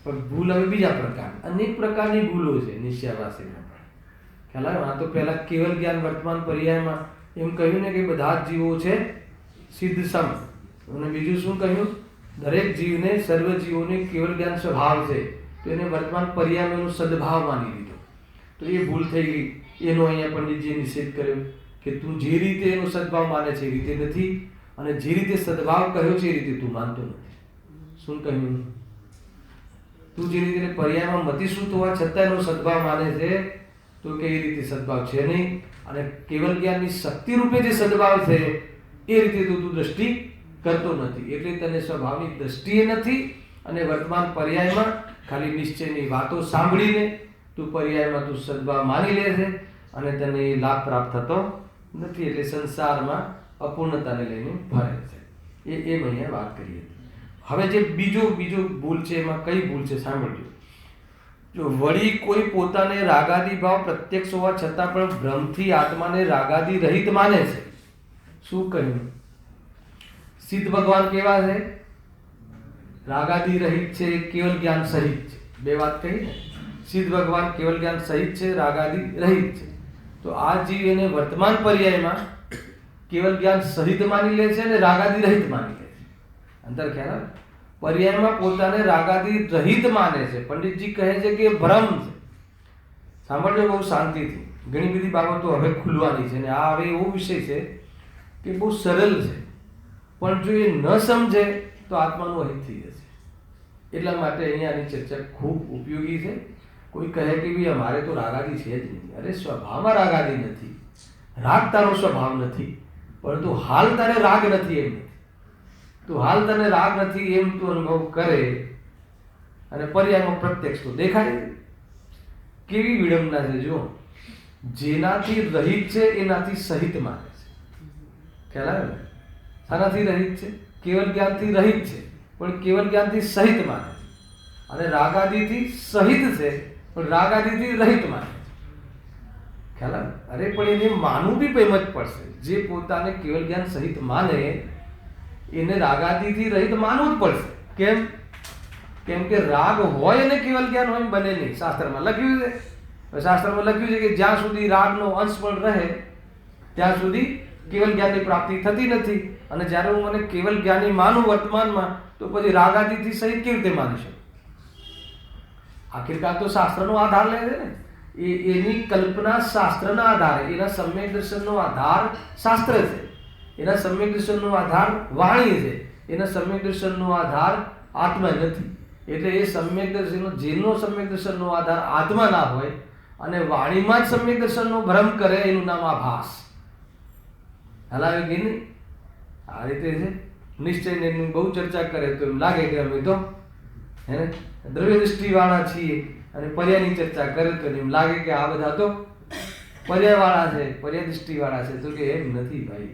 પણ ભૂલ હવે બીજા પ્રકારની, અનેક પ્રકારની ભૂલો છે નિશ્ચયાભાસમાં. ખ્યાલ આવે? આ તો પહેલા કેવળ જ્ઞાન વર્તમાન પર્યાયમાં એમ કહ્યું ને કે બધા જ જીવો છે સિદ્ધ સમ, અને બીજું શું કહ્યું? દરેક જીવને, સર્વ જીવોને કેવળ જ્ઞાન સ્વભાવ છે, તો તો એને વર્તમાન પર્યાયનો સદભાવ માની લીધો, તો એ ભૂલ થઈ ગઈ. એનો અહીંયા પંડિતજીએ નિષેધ કર્યો કે તું જે રીતે એનો સદભાવ માને છે એ રીતે નથી, અને જે રીતે સદભાવ કહ્યો છે એ રીતે તું માનતો નથી. શું કહ્યું? તું જે રીતે પર્યાયમાં મતિસૂત હોવા છતાં એનો સદભાવ માને છે, તો કે એ રીતે સદભાવ છે નહીં, અને કેવલ જ્ઞાનની શક્તિ રૂપે જે સદભાવ છે એ રીતે તું દ્રષ્ટિ કરતો નથી. એટલે તને સ્વભાવની દ્રષ્ટિએ નથી, અને વર્તમાન પર્યાયમાં ખાલી નિશ્ચયની વાતો સાંભળીને તું પર્યાયમાં તું સદભાવ માની લે છે, અને તને એ લાભ પ્રાપ્ત થતો નથી. એટલે સંસારમાં અપૂર્ણતાને લઈને ફરે છે. એમ અહીંયા વાત કરીએ. હવે જે બીજો ભૂલ છે, એમાં કઈ ભૂલ છે સાંભળજો. જો વળી કોઈ પોતાને રાગાદી ભાવ પ્રત્યક્ષ હોવા છતાં પણ ભ્રમથી આત્માને રાગાદી રહિત માને છે. શું કહ્યું? સિદ્ધ ભગવાન કેવા છે? રાગાદી રહિત છે, કેવલ જ્ઞાન સહિત છે. બે વાત કહી ને. સિદ્ધ ભગવાન કેવલ જ્ઞાન સહિત છે, રાગાદી રહિત છે. તો આ જીવ એને વર્તમાન પર્યાયમાં કેવલ જ્ઞાન સહિત માની લે છે અને રાગાદી રહિત માની લે છે. અંતર ખ્યાલ આવે? પર્યાયમાં પોતાને રાગાદી રહિત માને છે. પંડિતજી કહે છે કે ભ્રમ છે. સાંભળજો બહુ શાંતિથી, ઘણી બધી બાબતો હવે ખુલવાની છે, અને આ હવે એવો વિષય છે કે બહુ સરળ છે, પણ જો એ ન સમજે તો આત્માનું અહિત થઈ જશે. એટલા માટે અહીંયાની ચર્ચા ખૂબ ઉપયોગી છે. કોઈ કહે કે ભાઈ અમારે તો રાગાદી છે જ નહીં. અરે સ્વભાવમાં રાગાદી નથી, રાગ તારો સ્વભાવ નથી, પરંતુ હાલ તારે રાગ નથી એમ નથી. તો હાલ તને રાગ નથી એમ તું અનુભવ કરે, અને પર્યાયમાં પ્રત્યક્ષ તો દેખાય. કેવી વિડંબના છે! જો જેનાથી રહિત છે એનાથી સહિત માને છે. ખ્યાલ આવે ને? શાનાથી રહિત છે? કેવલ જ્ઞાનથી રહિત છે, પણ કેવલ જ્ઞાનથી સહિત માને છે. અને રાગાદીથી સહિત છે, પણ રાગાદીથી રહિત માને છે. ખ્યાલ આવે? અરે પણ એને માનવું બી પેમ જ પડશે. જે પોતાને કેવલ જ્ઞાન સહિત માને એને રાગાદીથી રહિત માનવું જ પડશે. કેમ કે રાગ હોય અને કેવલ જ્ઞાન હોય બને નહીં. શાસ્ત્રમાં લખ્યું છે. શાસ્ત્રમાં લખ્યું છે કે જ્યાં સુધી રાગનો અંશ પણ રહે ત્યાં સુધી કેવલ જ્ઞાનની પ્રાપ્તિ થતી નથી. અને જ્યારે હું મને કેવલ જ્ઞાની માનું વર્તમાનમાં, તો પછી રાગાદીથી સહિત કેવી રીતે માની શકું? આખિરકાર તો શાસ્ત્રનો આધાર લે છે ને. એની કલ્પના શાસ્ત્રના આધારે, એના સમ્યક દર્શનનો આધાર શાસ્ત્ર છે, એના સમ્યક દર્શનનો આધાર વાણી છે, એના સમ્યક દર્શનનો આધાર આત્મા નથી. એટલે એ સમ્યક દર્શનનો, જેનો સમ્યક દર્શનનો આધાર આત્મા ના હોય અને વાણીમાં જ સમ્યક દર્શનનો ભ્રમ કરે, એનું નામ આભાસ. હલાવે કે નહીં? આ રીતે છે. નિશ્ચયને બહુ ચર્ચા કરે તો એમ લાગે કે અમે તો હે દ્રવ્ય દૃષ્ટિવાળા છીએ, અને પર્યાયની ચર્ચા કરે તો એમ લાગે કે આ બધા તો પર્યાયવાળા છે, પર્યાય દૃષ્ટિવાળા છે. તો કે એમ નથી ભાઈ.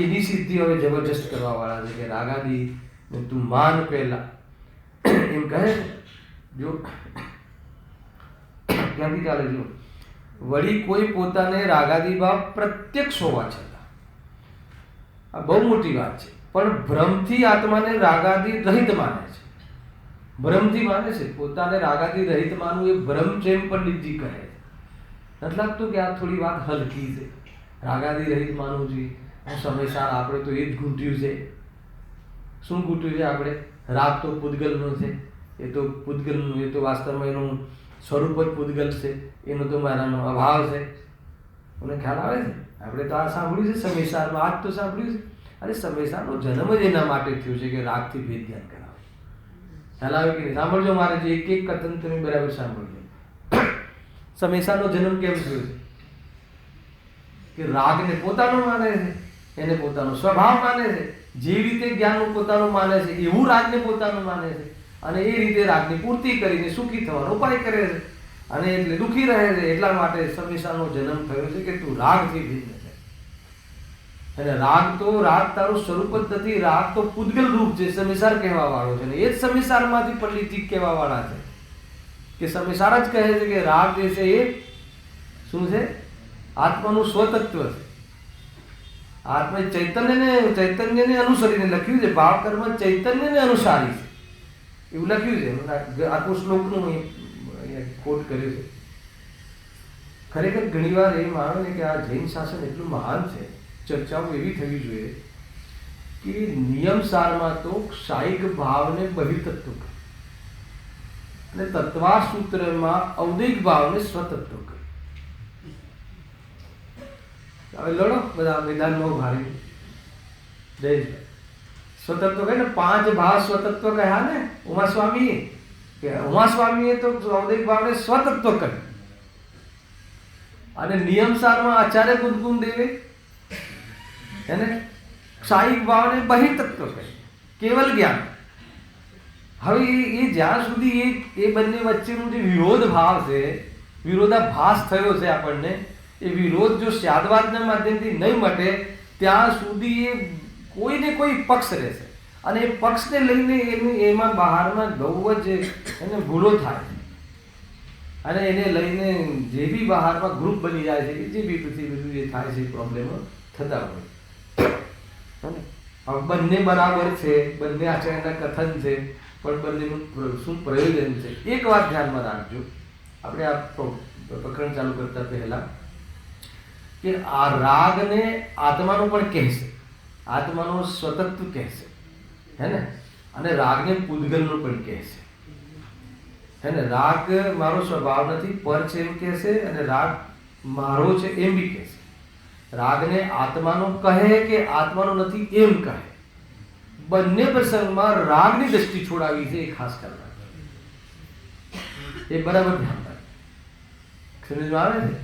એની સિદ્ધિ હવે જબરજસ્ત કરવા વાળા છે કે રાગાદી તું માન પહેલા એમ કહે. જો ક્યાંથી ચાલે? જો વળી કોઈ પોતાને રાગાદી ભાવ પ્રત્યક્ષ હોવા છતાં, આ બહુ મોટી વાત છે, પણ ભ્રમથી આત્માને રાગાદી રહિત માને છે. ભ્રમથી માને છે. પોતાને રાગાદી રહિત માનવું એ ભ્રમ છે એમ પંડિતજી કહે છે. નથી લાગતું કે આ થોડી વાત હલકી છે? રાગાદી રહિત માનવું જોઈએ. સમયસાર આપણે તો એ જ ઘૂંટ્યું છે. શું ઘૂંટ્યું છે આપણે? રાગ તો પૂદગલનો છે, એ તો પૂદગલનું, એ તો વાસ્તવમાં એનું સ્વરૂપ જ પૂદગલ છે, એનો તો મારાનો અભાવ છે. મને ખ્યાલ આવે છે? આપણે તો આ સાંભળ્યું છે સમયસારમાં, આજ તો સાંભળ્યું છે. અરે સમયસારનો જન્મ જ એના માટે થયો છે કે રાગથી ભેદ ધ્યાન કરાવે. ખ્યાલ આવે કે નહીં? સાંભળજો, મારે જે એક એક કથન તમે બરાબર સાંભળજો. સમયસારનો જન્મ કેમ થયો છે? કે રાગને પોતાનો માને છે, એને પોતાનો સ્વભાવ માને છે. જે રીતે જ્ઞાનનું પોતાનું માને છે એવું રાગને પોતાનું માને છે, અને એ રીતે રાગની પૂર્તિ કરીને સુખી થવાનો ઉપાય કરે છે, અને એટલે દુઃખી રહે છે. એટલા માટે સમયસારનો જન્મ થયો છે કે તું રાગથી ભિન્ન છે. અને રાગ તારું સ્વરૂપ જ નથી. રાગ તો પૂદગલ રૂપ છે, સમયસાર કહેવા વાળો છે. ને એ જ સમયસારમાંથી પંડિતજી કહેવા વાળા છે કે સમયસાર જ કહે છે કે રાગ જે છે એ શું છે? આત્માનું સ્વતત્વ છે. આત્મા ચૈતન્યને અનુસરીને લખ્યું છે. ભાવ કર્મ ચૈતન્યને અનુસારી છે, એવું લખ્યું છે. આખું શ્લોકનું કોટ કર્યું છે. ખરેખર ઘણીવાર એ માનો ને કે આ જૈન શાસન એટલું મહાન છે, ચર્ચાઓ એવી થવી જોઈએ કે નિયમ સારમાં તો ક્ષાયિક ભાવને બહિર્તત્વ, અને તત્વા સૂત્રમાં ઔદિક ભાવને સ્વતત્વ કહ્યું. હવે લડો બધા મેદાનમાં ઉભા રહી જય સ્વતત્વ કહે ને 5 ભાવ સ્વતત્વ કહ્યા ને ઉમાસ્વામીએ તો ઔદિક ભાવને સ્વતત્વ કહ્યું. અને નિયમસારમાં આચાર્ય ગુદગુણ દેવે એને ક્ષાયિક ભાવને બહિર્તત્વ કહ્યું, કેવલ જ્ઞાન. હવે એ જ્યાં સુધી એ બંને વચ્ચેનું જે વિરોધ ભાવ છે, વિરોધાભાસ થયો છે આપણને, એ વિરોધ જો સ્યાદવાદના માધ્યમથી નહીં મટે ત્યાં સુધી એ કોઈને કોઈ પક્ષ રહેશે. અને એ પક્ષને લઈને એમાં બહારમાં બહુ જ એને ભૂલો થાય છે. અને એને લઈને જે બી બહારમાં ગ્રુપ બની જાય છે, જે બી બધું જે થાય છે પ્રોબ્લેમો થતા હોય. હવે બંને બરાબર છે, બંને આચાર્યના કથન છે, પણ બંનેનું શું પ્રયોજન છે એક વાત ધ્યાનમાં રાખજો. આપણે આ પ્રકરણ ચાલુ કરતા પહેલા કે આ રાગને આત્માનો પણ કહેશે, આત્માનો સ્વતત્વ કહેશે, હે ને, અને રાગને પૂદગલનો પણ કહેશે, હે ને. રાગ મારો સ્વભાવ નથી પર છે એમ કહેશે, અને રાગ મારો છે એમ બી કહેશે. રાગને આત્માનો કહે કે આત્માનો નથી એમ કહે. બંને પ્રસંગમાં રાગની દ્રષ્ટિ છોડાવી છે, એ ખાસ કરવા, એ બરાબર ધ્યાન રાખે. સમજમાં આવે છે?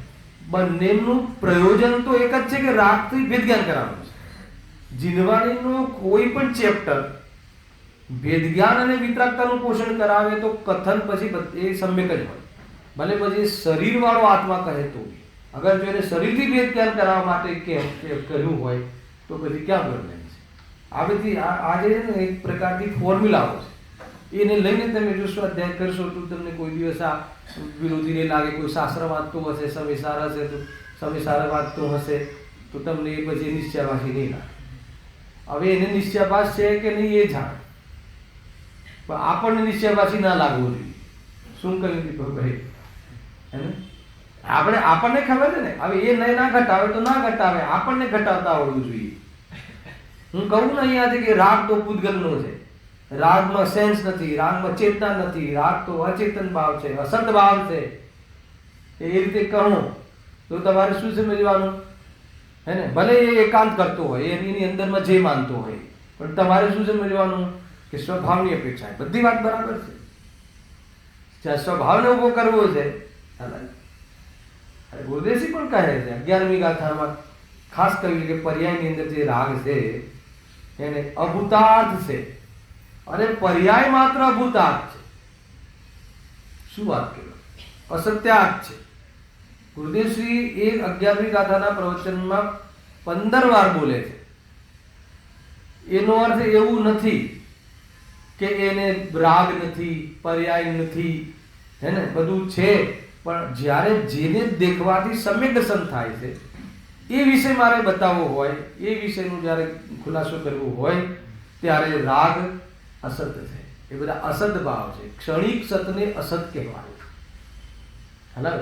બંનેનું પ્રયોજન તો એક જ છે કે રાગથી ભેદ જ્ઞાન કરાવવાનું છે. જીનવાણીનું કોઈ પણ ચેપ્ટર ભેદ જ્ઞાન અને વિતરાગતાનું પોષણ કરાવે તો કથન પછી એ સમ્યક જ હોય. ભલે પછી શરીર વાળો આત્મા કહે તો, અગર જો એને શરીરથી ભેદ જ્ઞાન કરાવવા માટે કર્યું હોય તો પછી ક્યાં પ્રોબ્લેમ છે? આ બધી આ જે ને એક પ્રકારની ફોર્મ્યુલાઓ છે, એને લઈને તમે જો સ્વાધ્યાય કરશો તો તમને કોઈ દિવસ આ વિરોધી નહીં લાગે. કોઈ શાસ્ત્ર વાંચતું હશે, સમયસાર હશે તો સમયસાર વાંચતું હશે તો તમને એ પછી નિશ્ચયવાસી નહીં લાગે. હવે એને નિશ્ચયવાસ છે કે નહીં એ જાણે, પણ આપણને નિશ્ચયવાસી ના લાગવું જોઈએ. શું કહ્યું દીપકભાઈ? આપણને ખબર છે ને. હવે એ નહીં ના ઘટાવે તો ના ઘટાવે, આપણને ઘટાવતા આવડવું જોઈએ. હું કહું ને અહીંયાથી કે રાગ તો પૂદગલનો છે, રાગમાં સેન્સ નથી, રાગમાં ચેતના નથી, રાગ તો અચેતન ભાવ છે, અસત ભાવ છે. એ રીતે કહું તો તમારે શું સમજવાનું? હે ને, ભલે એ એકાંત કરતો હોય, એની અંદરમાં જે માનતો હોય, પણ તમારે શું સમજવાનું કે સ્વભાવની અપેક્ષા. બધી વાત બરાબર છે. જ્યાં સ્વભાવને ઉભો કરવો છે, ગુરુદેવજી પણ કહે છે 11મી ગાથામાં ખાસ કહ્યું કે પર્યાયની અંદર જે રાગ છે એને અભૂતાર્થ છે, અને પર્યાય માત્ર અભૂતાર્થ છે. શું વાત કહેવાય? અસત્યાર્થ છે. ગુરુદેવશ્રી એ 11મી ગાથાના પ્રવચનમાં 15 વાર બોલે છે. એનો અર્થ એવું નથી કે એને રાગ નથી, પર્યાય નથી, હે ને, બધું છે, પણ જ્યારે જેને દેખવાથી સમ્યક દર્શન થાય છે એ વિષય મારે બતાવવો હોય, એ વિષયનું જ્યારે ખુલાસો કરવો હોય ત્યારે રાગ અસત છે. એ બધા અસત ભાવ છે. ક્ષણિક સતને અસત કહેવાય.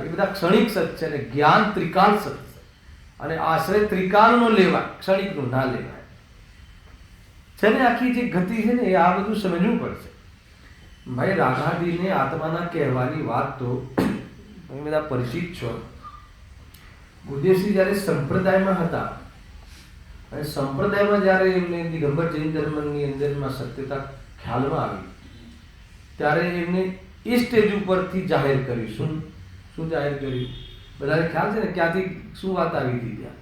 એ બધા ક્ષણિક સત છે, અને જ્ઞાન ત્રિકાલ સત છે, અને આશ્રય ત્રિકાલનો લેવાય, ક્ષણિકનું ના લેવાય છે ને. આખી જે ગતિ છે ને એ આ બધું સમજવું પડશે. ભાઈ રાગાદિને આત્માના કહેવાની વાત તો તમે બધા પરિચિત છો. ગુરુદેવજી જ્યારે સંપ્રદાયમાં હતા, અને સંપ્રદાયમાં જ્યારે એમને દિગંબર જૈન ધર્મની અંદરમાં સત્યતા ખ્યાલમાં આવી, ત્યારે એમને એ સ્ટેજ ઉપરથી જાહેર કર્યું. શું જાહેર કર્યું? બધાને ખ્યાલ છે ને ક્યાંથી શું વાત આવી હતી ત્યાં,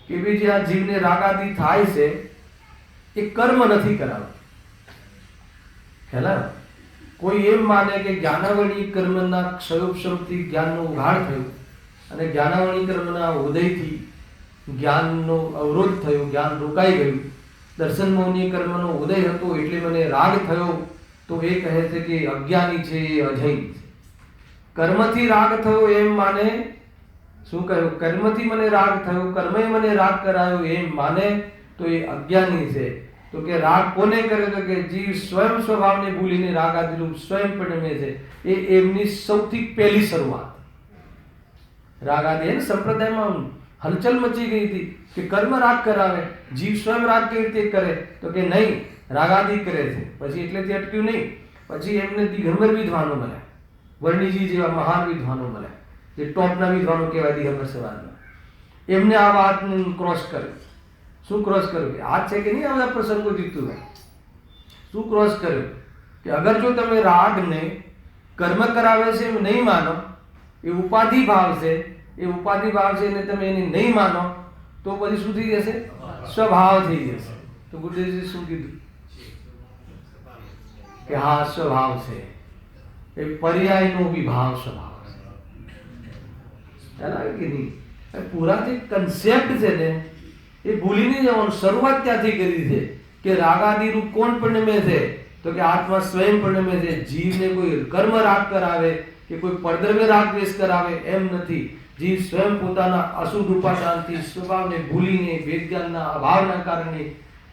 કે ભાઈ જે આ જીવને રાગાદિ થાય છે એ કર્મ નથી કરાવતું. ખ્યાલ? કોઈ એમ માને કે જ્ઞાનાવળી કર્મના ક્ષયોપશમથી જ્ઞાનનો ઉઘાડ થયો, અને જ્ઞાનાવળી કર્મના ઉદયથી જ્ઞાનનો અવરોધ થયો, જ્ઞાન રોકાઈ ગયું. દર્શન મૌની કર્મનો ઉદય હતો એટલે મને રાગ થયો, તો એ કહે છે કે અજ્ઞાની છે, એ અજય છે. કર્મથી રાગ થયો એમ માને, શું કહ્યું? કર્મથી મને રાગ થયો, કર્મે મને રાગ કરાયો એમ માને તો એ અજ્ઞાની છે. તો કે રાગ કોને કરે? તો કે જીવ સ્વયં સ્વભાવને ભૂલીને રાગ આદિરૂપ સ્વયં પરિણમે છે. એ એમની સૌથી પહેલી શરૂઆત. રાગ આદિ એને સંપ્રદાયમાં હલચલ મચી ગઈ હતી કે કર્મ રાગ કરાવે, જીવ સ્વયં રાગ કેવી રીતે કરે? તો કે નહીં, રાગ આદિ કરે છે. પછી એટલેથી અટક્યું નહીં, પછી એમને દિગંબર વિદ્વાનો મળ્યા, વર્ણિજી જેવા મહાન વિદ્વાનો મળ્યા, જે ટોપના વિદ્વાનો કહેવાય દિગંબર સમાજમાં. એમને આ વાત ક્રોસ કર્યું. શું ક્રોસ કર્યું? આ છે કે નહીં આ બધા પ્રસંગો જીતું હોય. શું ક્રોસ કર્યું કે અગર જો તમે રાગને કર્મ કરાવે છે એમ નહીં માનો, એ ઉપાધિ ભાવ છે, એ ઉપાધિ ભાવ છે એને તમે એને નહીં માનો તો પછી શું થઈ જશે? સ્વભાવ થઈ જશે. તો ગુરુદેવજી શું કીધું કે હા સ્વભાવ છે, એ પર્યાયનો વિભાવ સ્વભાવ છે. ખ્યાલ આવે કે નહીં? પૂરા જે કન્સેપ્ટ છે ને એ ભૂલી નહીં જવાનું. શરૂઆત ક્યાંથી કરી છે કે રાગાદી રૂપ કોણ પરિણમે છે? તો કે આત્મા સ્વયં પરિણમે છે. જીવને કોઈ કર્મ રાગ કરાવે કે કોઈ પરદ્રવ્ય રાગ દ્વેષ કરાવે એમ નથી. જીવ સ્વયં પોતાના અશુદ્ધ ઉપાદાનથી સ્વભાવને ભૂલીને વેદજ્ઞાનના અભાવના કારણે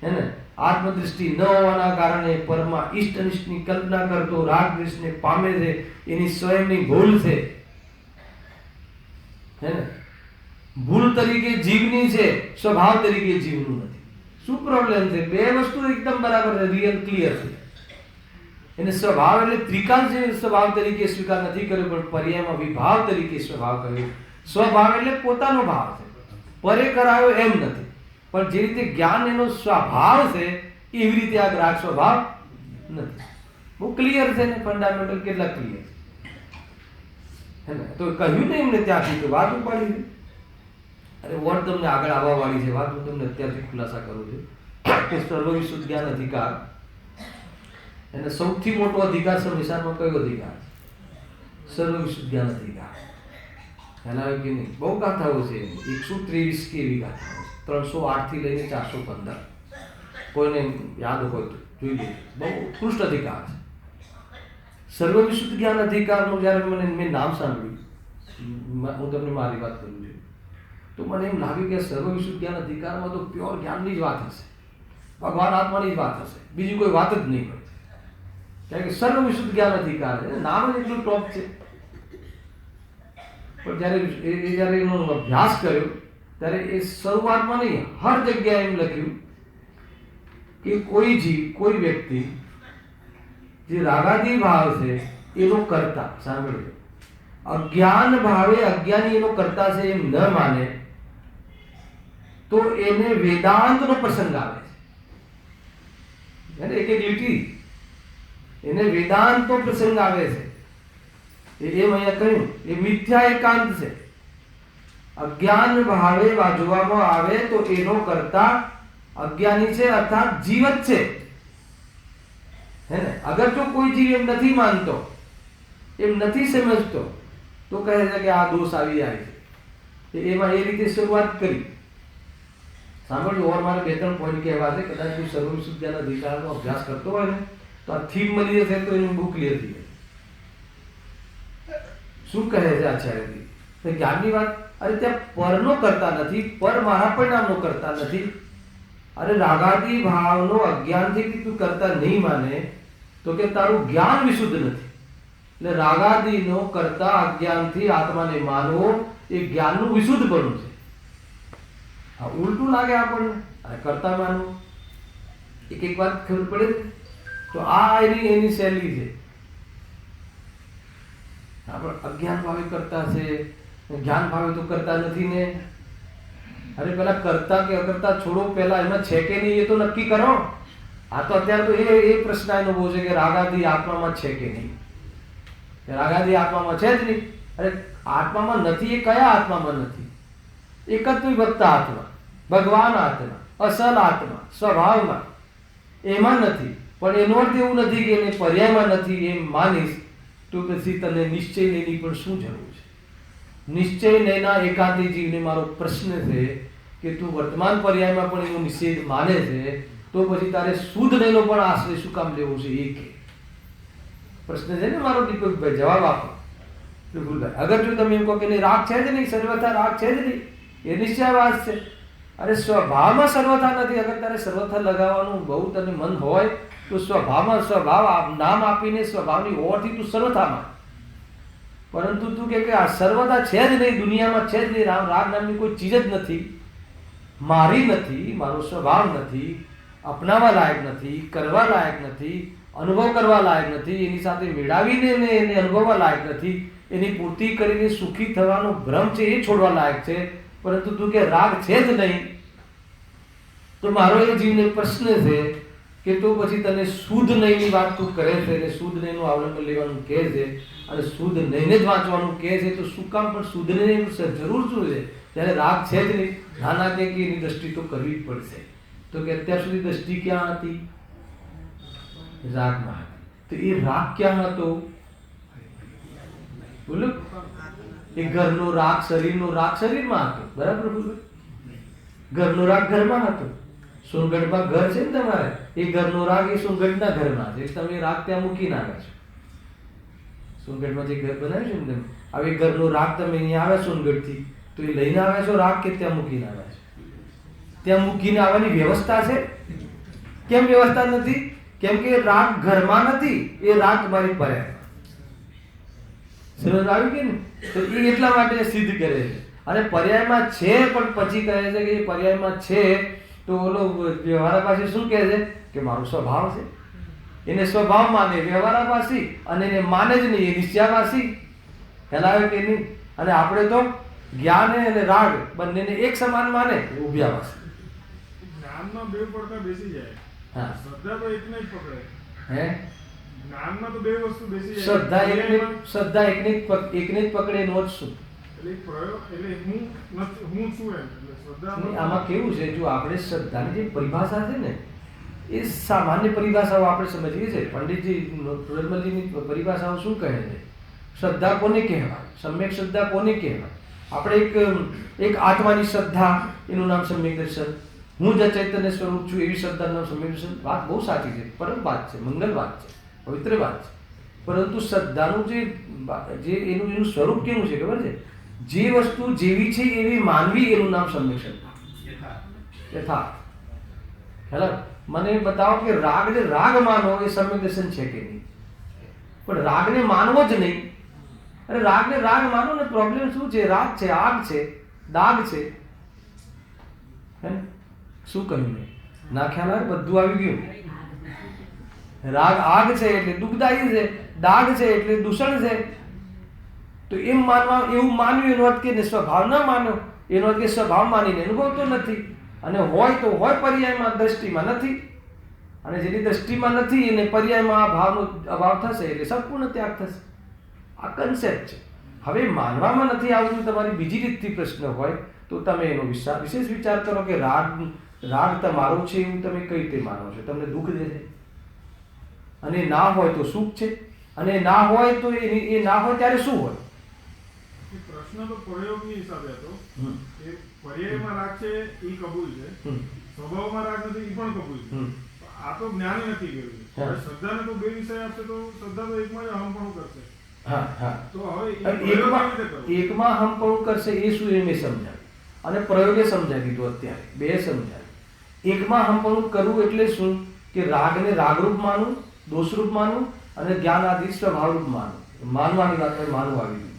હે ને આત્મદૃષ્ટિ ન હોવાના કારણે પરમા ઈષ્ટ અનિષ્ટની કલ્પના કરતો રાગ દ્વેષને પામે છે. એની સ્વયંની ભૂલ છે, હે ને ભૂલ તરીકે જીવની છે, સ્વભાવ તરીકે જીવનું નથી. શું પ્રોબ્લેમ છે? બે વસ્તુ એકદમ બરાબર છે, રિયલ ક્લિયર છે. એને સ્વભાવ એટલે ત્રિકાલ છે, સ્વભાવ તરીકે સ્વીકાર નથી કર્યો, પણ પર્યાયમાં વિભાવ તરીકે સ્વભાવ કર્યો. સ્વભાવ એટલે પોતાનો ભાવ છે, પરે કરાયો એમ નથી. પણ જે રીતે જ્ઞાન એનો સ્વભાવ છે એવી રીતે આ ગ્રાહક સ્વભાવ નથી. બહુ ક્લિયર છે ને, ફંડામેન્ટલ કેટલા ક્લિયર છે ને. તો કહ્યું ને એમને ત્યાંથી તો વાત ઉપાડી. અરે વોટ તમને આગળ આવવા વાળી છે વાત, હું તમને અત્યારથી ખુલાસા કરું છું કે સર્વવિશુદ્ધ જ્ઞાન અધિકાર એને સૌથી મોટો અધિકાર સંવિધાનમાં કયો અધિકાર? સર્વવિશુદ્ધ જ્ઞાન અધિકાર. એના કે નહીં બહુ ગાથાઓ છે, 123 કે એવી ગાથાઓ, 308 થી લઈને 415. કોઈને યાદ હોય તો જોઈ લેજો. બહુ ઉત્કૃષ્ટ અધિકાર છે સર્વવિશુદ્ધ જ્ઞાન અધિકારનું. જ્યારે મેં નામ સાંભળ્યું, હું તમને મારી વાત કરું છું, તો મને એમ લાગ્યું કે સર્વવિશુદ્ધ જ્ઞાન અધિકારમાં તો પ્યોર જ્ઞાનની જ વાત હશે, ભગવાન આત્માની જ વાત હશે, બીજી કોઈ વાત જ નહીં હોય. કારણ કે સર્વવિશુદ્ધ જ્ઞાન અધિકાર છે, નામ જ એટલું ટોપ છે. પણ જ્યારે એનો અભ્યાસ કર્યો ત્યારે એ શરૂઆતમાં નહીં, હર જગ્યાએ એમ લખ્યું કે કોઈ જીવ, કોઈ વ્યક્તિ જે રાગાદી ભાવ છે એનો કર્તા, સાંભળજો, અજ્ઞાન ભાવે અજ્ઞાની એનો કર્તા છે એમ ન માને તો એને વેદાંતનો પ્રસંગ આવે છે. એક એક લીટી એને વેદાંતનો પ્રસંગ આવે છે. એમ અહીંયા કહ્યું એ મિથ્યા એકાંત છે. અજ્ઞાન ભાવે જોવામાં આવે તો એનો કર્તા અજ્ઞાની છે, અર્થાત જીવ જ છે, હે ને. અગર જો કોઈ જીવ એમ નથી માનતો, એમ નથી સમજતો, તો કહે છે કે આ દોષ આવી જાય છે. એમાં એ રીતે શરૂઆત કરી. સાંભળજો, ઓર મારે 2-3 પોઈન્ટ કહેવા છે. કદાચ કોઈ સર્વવિશુદ્ધ જ્ઞાન અધિકારનો અભ્યાસ કરતો હોય ને તો આ થીમ મળી જશે તો એનું બહુ ક્લિયર થઈ જાય. શું કહે છે આચાર્યજી? જ્ઞાનની વાત. અરે ત્યાં પરનો કરતા નથી, પર મારા પરિણામનો કરતા નથી. અરે રાગાદી ભાવનો અજ્ઞાનથી તું કરતા નહીં માને તો કે તારું જ્ઞાન વિશુદ્ધ નથી. એટલે રાગાદીનો કરતા અજ્ઞાનથી આત્માને માનવો એ જ્ઞાનનું વિશુદ્ધ પણ છે. હા, ઉલટું લાગે આપણને, અરે કરતા માનવું. એક વાત ખબર પડે તો આ એની શૈલી છે. આપણે અજ્ઞાન ભાવે કરતા છે, જ્ઞાન ભાવે તો કરતા નથી ને. અરે પેલા કરતા કે અકર્તા છોડો, પેલા એમાં છે કે નહીં એ તો નક્કી કરો. આ તો અત્યારે તો એ પ્રશ્ન એનો બહુ છે કે રાગાદી આત્મામાં છે કે નહીં. રાગાદી આત્મામાં છે જ નહીં. અરે આત્મામાં નથી, એ કયા આત્મામાં નથી? એકત્વતા આત્મા, ભગવાન આત્મા, અસલ આત્મા, સ્વભાવમાં એમાં નથી. પણ એનો અર્થ એવું નથી કે એને પર્યાયમાં નથી એમ માનીશ તો પછી તને નિશ્ચય લેની પણ શું જરૂર છે? નિશ્ચય લેના એકાંતી જીવને મારો પ્રશ્ન છે કે તું વર્તમાન પર્યાયમાં પણ એનો નિષેધ માને છે, તો પછી તારે શુદ્ધ લેનો પણ આશ્રય શું કામ લેવો છે? એ કે પ્રશ્ન છે ને મારો. દીપકભાઈ જવાબ આપો. બિલકુલભાઈ, અગર જો તમે એમ કહો કે નહીં રાગ છે જ નહીં, સર્વથા રાગ છે જ નહીં, એ નિશ્ચયવાદ છે. અરે સ્વભાવમાં સર્વથા નથી. અગર તારે સર્વથા લગાવવાનું બહુ તને મન હોય તો સ્વભાવમાં સ્વભાવ નામ આપીને સ્વભાવની હોવાથી તું સર્વથામાં. પરંતુ તું કે આ સર્વથા છે જ નહીં, દુનિયામાં છે જ નહીં, રાગ નામની કોઈ ચીજ જ નથી, મારી નથી, મારો સ્વભાવ નથી, અપનાવવા લાયક નથી, કરવા લાયક નથી, અનુભવ કરવા લાયક નથી, એની સાથે મેળાવીને એને અનુભવવા લાયક નથી, એની પૂર્તિ કરીને સુખી થવાનો ભ્રમ છે એ છોડવા લાયક છે. પરંતુ તું કે રાગ છે જ નહીં, તો મારો એ જીવને પ્રશ્ન છે કે તો પછી તને શુદ્ધ નહીંની વાત તું કરે છે અને શુદ્ધ નહીંનું અવલંબન લેવાનું કહે છે અને શુદ્ધ નહીંને જ વાંચવાનું કહે છે, તો શું કામ પણ શુદ્ધ નહીં જરૂર શું છે જ્યારે રાગ છે જ નહીં? નાના કે એની દ્રષ્ટિ તો કરવી જ પડશે. તો કે અત્યાર સુધી દ્રષ્ટિ ક્યાં હતી? રાગમાં હતી. તો એ રાગ ક્યાં હતો? બોલો, એ ઘરનો રાગ, શરીરનો રાગ શરીરમાં હતો, બરાબર બોલો? ઘરનો રાગ ઘરમાં હતો. સોનગઢમાં ઘર છે ને તમારે, એ ઘરનો રાગ એ સોનગઢના ઘરમાં છે, તમે રાગ ત્યાં મૂકીને આવ્યા છો. સોનગઢમાં જે ઘર બનાવ્યું છે ને તમે, હવે ઘરનો રાગ તમે અહીંયા આવ્યા સોનગઢથી, તો એ લઈને આવ્યા છો રાગ કે ત્યાં મૂકીને આવ્યા છો? ત્યાં મૂકીને આવવાની વ્યવસ્થા છે? કેમ વ્યવસ્થા નથી? કેમ કે રાગ ઘરમાં નથી, એ રાગ તમારી પર્યાય. સમજ આવી ગઈ ને? તો એ એટલા માટે સિદ્ધ કરે છે. અને પર્યાયમાં છે પણ પછી કહે છે કે એ પર્યાયમાં છે તો ઓલો વ્યવહારાભાસી શું કહે છે કે મારો સ્વભાવ છે, એને સ્વભાવ માને વ્યવહારાભાસી, અને એને માને જ નહીં એ નિશ્ચયાભાસી. ખ્યાલ કે નહીં? અને આપણે તો જ્ઞાન અને રાગ બંનેને એક સમાન માને ઉભ્યાભાસી. જ્ઞાનમાં બે પડતા બેસી જાય. હા, શ્રદ્ધા તો એકને જ પકડે. હે, જ્ઞાનમાં તો બે વસ્તુ બેસી જાય. શ્રદ્ધા એકને જ પકડે એનો અર્થ શું? એટલે પ્રયોગ એટલે હું છું એમ. એટલે શ્રદ્ધા આમાં કેવું છે, જો આપણે શ્રદ્ધાની જે પરિભાષા છે ને એ સામાન્ય પરિભાષાઓ આપણે સમજીએ છીએ. પંડિતજી નોરમલજીની પરિભાષાઓ શું કહે છે? શ્રદ્ધા કોને કહેવાય? સમ્યક શ્રદ્ધા કોને કહેવાય? આપણે એક આત્માની શ્રદ્ધા, એનું નામ સમ્યક દર્શન. હું જ ચૈતન્ય સ્વરૂપ છું એવી શ્રદ્ધાનું નામ સમ્યક દર્શન. વાત બહુ સાચી છે, પરમ વાત છે, મંગલ વાત છે, પવિત્ર વાત છે. પરંતુ શ્રદ્ધાનું જે એનું સ્વરૂપ કેવું છે ખબર છે? જે વસ્તુ જેવી છે એવી માનવી, એનું નામ સમ્યક શ્રદ્ધા, યથાર્થ. ખ્યાલ? મને બતાવો કે રાગ માનો એ સમ્યક દર્શન છે કે નહીં? પણ રાગને માનવો જ નહીં. અરે રાગને રાગ માનો ને, પ્રોબ્લેમ શું છે? રાગ છે, આગ છે, દાગ છે. હે, શું કહ્યું મેં? ના ખ્યાલ આવે? બધું આવી ગયું. રાગ આગ છે એટલે દુઃખદાયી છે, દાગ છે એટલે દૂષણ છે. તો એમ માનવા, એવું માનવું એનો અર્થ કે સ્વભાવ ન માનો, એનો અર્થ કે સ્વભાવ માનીને અનુભવ તો નથી. અને હોય તો હોય પર્યાયમાં, દ્રષ્ટિમાં નથી. અને જેની દ્રષ્ટિમાં નથી એને પર્યાયમાં આ ભાવનો અભાવ થશે એટલે સંપૂર્ણ ત્યાગ થશે. આ કન્સેપ્ટ છે. હવે માનવામાં નથી આવતું, તમારી બીજી રીતથી પ્રશ્ન હોય તો તમે એનો વિશેષ વિચાર કરો કે રાગ તમારો છે એવું તમે કઈ રીતે માનો છો? તમને દુઃખ દે છે, અને ના હોય તો સુખ છે, અને ના હોય તો એ ના હોય ત્યારે શું હોય? પ્રશ્ન તો પ્રયોગની હિસાબે હતો કે પર્યાયમાં રાગ છે એ કબૂલ છે, સ્વભાવમાં રાગ નથી એ પણ કબૂલ છે. આ તો જ્ઞાન નથી ગયું. શ્રદ્ધાને તો બે વિષય આપશે તો શ્રદ્ધા તો એકમાં જ હમપણું કરશે. હા હા, તો હવે એકમાં હમપણું કરશે એ શું એ મેં સમજાવ્યું, અને પ્રયોગે સમજાવી દીધું. અત્યારે બે સમજાવ્યું. એકમાં હમપણું કરવું એટલે શું? કે રાગને રાગરૂપ માનવું, દોષરૂપ માનવું, અને જ્ઞાન આદિ સ્વભાવરૂપ માનવું. માનવાની વાત માનવું આવી ગયું.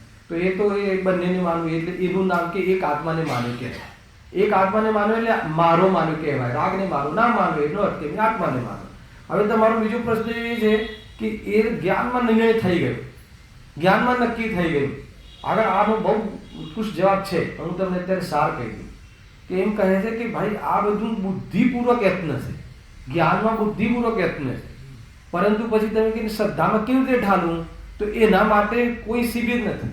તો એ બંનેને માનવું એટલે એનું નામ કે એક આત્માને માન્યું કહેવાય. એક આત્માને માનવું એટલે મારો માન્યું કહેવાય. રાગને મારું ના માનવું એનો અર્થ કે આત્માને માનવું. હવે તમારો બીજો પ્રશ્ન એ છે કે એ જ્ઞાનમાં નિર્ણય થઈ ગયો, જ્ઞાનમાં નક્કી થઈ ગયું. આગળ આનો બહુ ઉત્કૃષ્ટ જવાબ છે, હું તમને અત્યારે સાર કહી દઉં કે એમ કહે છે કે ભાઈ આ બધું બુદ્ધિપૂર્વક યત્ન છે, જ્ઞાનમાં બુદ્ધિપૂર્વક યત્ન છે. પરંતુ પછી તમે કે શ્રદ્ધામાં કેવી રીતે ઢાલવું? તો એના માટે કોઈ શિબિર નથી,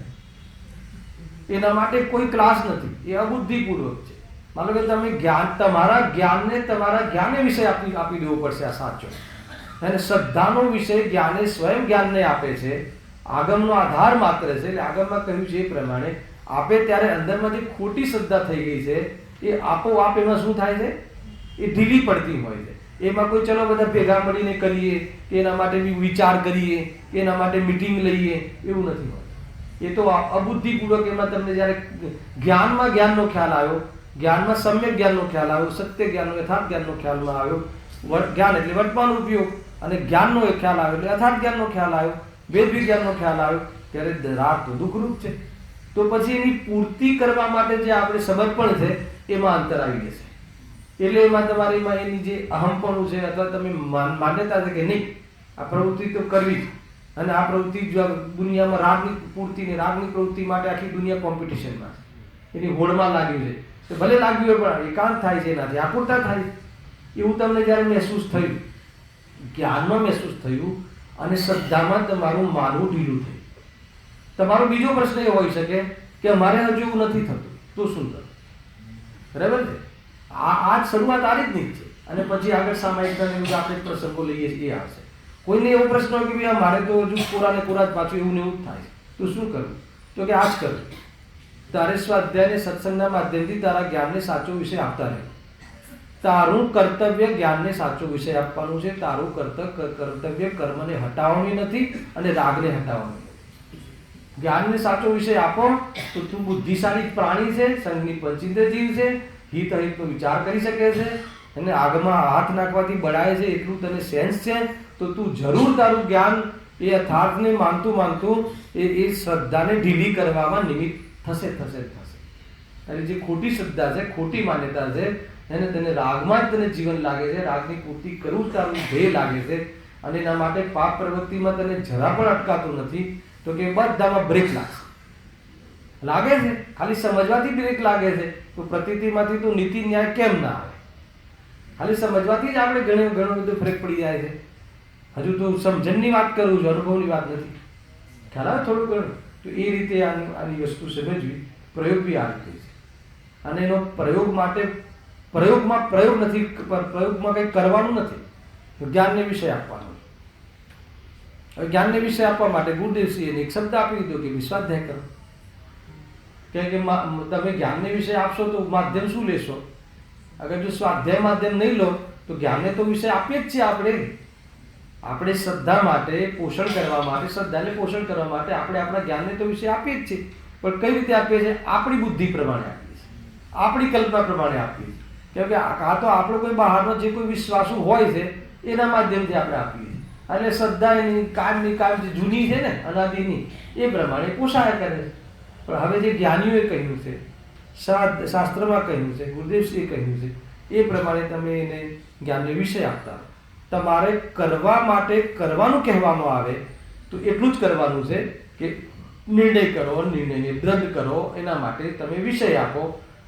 એના માટે કોઈ ક્લાસ નથી, એ અબુદ્ધિપૂર્વક છે. માનો કે તમે તમારા જ્ઞાનને વિષય આપી દેવો પડશે, આ સાચો. અને શ્રદ્ધાનો વિષય જ્ઞાને સ્વયં જ્ઞાનને આપે છે, આગમનો આધાર માત્ર છે. એટલે આગમમાં કહ્યું છે એ પ્રમાણે આપે ત્યારે અંદરમાં જે ખોટી શ્રદ્ધા થઈ ગઈ છે એ આપોઆપ એમાં શું થાય છે? એ ઢીલી પડતી હોય છે. એમાં કોઈ ચલો બધા ભેગા મળીને કરીએ કે એના માટે વિચાર કરીએ કે એના માટે મીટિંગ લઈએ, એવું નથી હોતું. એ તો અબુદ્ધિપૂર્વક એમાં તમને જ્યારે જ્ઞાનમાં જ્ઞાનનો ખ્યાલ આવ્યો, જ્ઞાનમાં સમ્યક જ્ઞાનનો ખ્યાલ આવ્યો, સત્ય જ્ઞાનનો, યથાર્થ જ્ઞાનનો ખ્યાલમાં આવ્યો. જ્ઞાન એટલે વર્તમાન ઉપયોગ, અને જ્ઞાનનો એક ખ્યાલ આવ્યો એટલે યથાર્થ જ્ઞાનનો ખ્યાલ આવ્યો, વેદ વિજ્ઞાનનો ખ્યાલ આવ્યો, ત્યારે રાગ તો દુઃખરૂપ છે. તો પછી એની પૂર્તિ કરવા માટે જે આપણે સમર્પણ છે એમાં અંતર આવી જશે. એટલે એમાં તમારે એની જે અહમપણું છે અથવા તમે માન્યતા છે કે નહીં આ પ્રવૃત્તિ તો કરવી જ, અને આ પ્રવૃત્તિ દુનિયામાં રાગની પૂર્તિની રાગની પ્રવૃત્તિ માટે આખી દુનિયા કોમ્પિટિશનમાં છે, એની હોડમાં લાગ્યું છે. તો ભલે લાગ્યું હોય પણ એકાંત થાય છે, એનાથી આકુરતા થાય. એવું તમને જ્યારે મહેસૂસ થયું, જ્ઞાનમાં મહેસૂસ થયું અને શ્રદ્ધામાં તમારું માનવું ઢીલું થયું, તમારો બીજો પ્રશ્ન એ હોઈ શકે કે અમારે હજુ એવું નથી થતું, તો શું કરું? બરાબર છે. આ જ શરૂઆત આ રીતની જ છે. અને પછી આગળ સામાયિક આપણે પ્રસંગો લઈએ છીએ, એ આવશે. કોઈને એવો પ્રશ્ન હોય કે ભાઈ મારે તો હજુ કોરા ને કોરા જ પાછું એવું ને એવું જ થાય, તો શું કરવું? તો કે આ જ કરવું. તારે સ્વાધ્યાય અને સત્સંગના માધ્યમથી તારા જ્ઞાનને સાચો વિષય આપતા રહે. તારું કર્તવ્ય જ્ઞાનને સાચો વિષય આપવાનું છે. તારું કર્તવ્ય કર્મને હટાવવાનું નથી અને રાગને હટાવવાનું. જ્ઞાનને સાચો વિષય આપો તો તું બુદ્ધિશાળી પ્રાણી છે, સંઘની પંચિંદ્ર જીવ છે, હિત અહિતનો વિચાર કરી શકે છે, અને આગમાં હાથ નાખવાથી બળાય છે એટલું તને સેન્સ છે, તો તું જરૂર તારું જ્ઞાન એ યથાર્થને માનતું એ શ્રદ્ધાને ઢીલી કરવામાં નિમિત્ત થશે. અને જે ખોટી શ્રદ્ધા છે, ખોટી માન્યતા છે, એને તને રાગમાં જ તને જીવન લાગે છે, રાગની પૂર્તિ કરવું જ તારું ધ્યેય લાગે છે, અને એના માટે પાપ પ્રવૃત્તિમાં તને જરા પણ અટકાતું નથી, તો કે બધામાં બ્રેક લાગે છે. ખાલી સમજવાથી બ્રેક લાગે છે, તો પ્રતીતિમાંથી તો નીતિ ન્યાય કેમ ના આવે? ખાલી સમજવાથી જ આપણે ઘણો બધો ફરક પડી જાય છે. હજુ તો સમજણની વાત કરું છું, અનુભવની વાત નથી. ખ્યાલ આવે થોડું ઘણું? તો એ રીતે આની વસ્તુ સમજવી. પ્રયોગ બી આ રીતે છે, અને એનો પ્રયોગમાં પ્રયોગ નથી, પ્રયોગમાં કંઈ કરવાનું નથી, જ્ઞાનને વિષય આપવાનો. હવે જ્ઞાનને વિષય આપવા માટે ગુરુદેવશ્રીએ એક શબ્દ આપી દીધો કે વિશ્વાધ્યાય કરો. કે તમે જ્ઞાનને વિષય આપશો તો માધ્યમ શું લેશો? અગર જો સ્વાધ્યાય માધ્યમ નહીં લો તો જ્ઞાનને તો વિષય આપીએ જ છીએ. આપણે શ્રદ્ધા માટે પોષણ કરવા માટે, શ્રદ્ધાને પોષણ કરવા માટે આપણે આપણા જ્ઞાનને તો વિષય આપીએ જ છીએ. પણ કઈ રીતે આપીએ છીએ? આપણી બુદ્ધિ પ્રમાણે આપીએ છીએ, આપણી કલ્પના પ્રમાણે આપીએ છીએ. કેમ કે આ તો આપણો કોઈ બહારનો જે કોઈ વિશ્વાસુ હોય છે એના માધ્યમથી આપણે આપીએ છીએ. એટલે શ્રદ્ધા એની કાયમની જે જૂની છે ને, અનાદિની, એ પ્રમાણે પોષાય કરે છે. પણ હવે જે જ્ઞાનીઓએ કહ્યું છે, શાસ્ત્રમાં કહ્યું છે, ગુરુદેવશ્રીએ કહ્યું છે, એ પ્રમાણે તમે એને જ્ઞાનને વિષય આપતા. તમારે કરવા માટે કરવાનું કહેવામાં આવે તો એટલું જ કરવાનું છે કે નિર્ણય કરો, નિર્ણયને દ્રઢ કરો, એના માટે તમે વિષય આપો.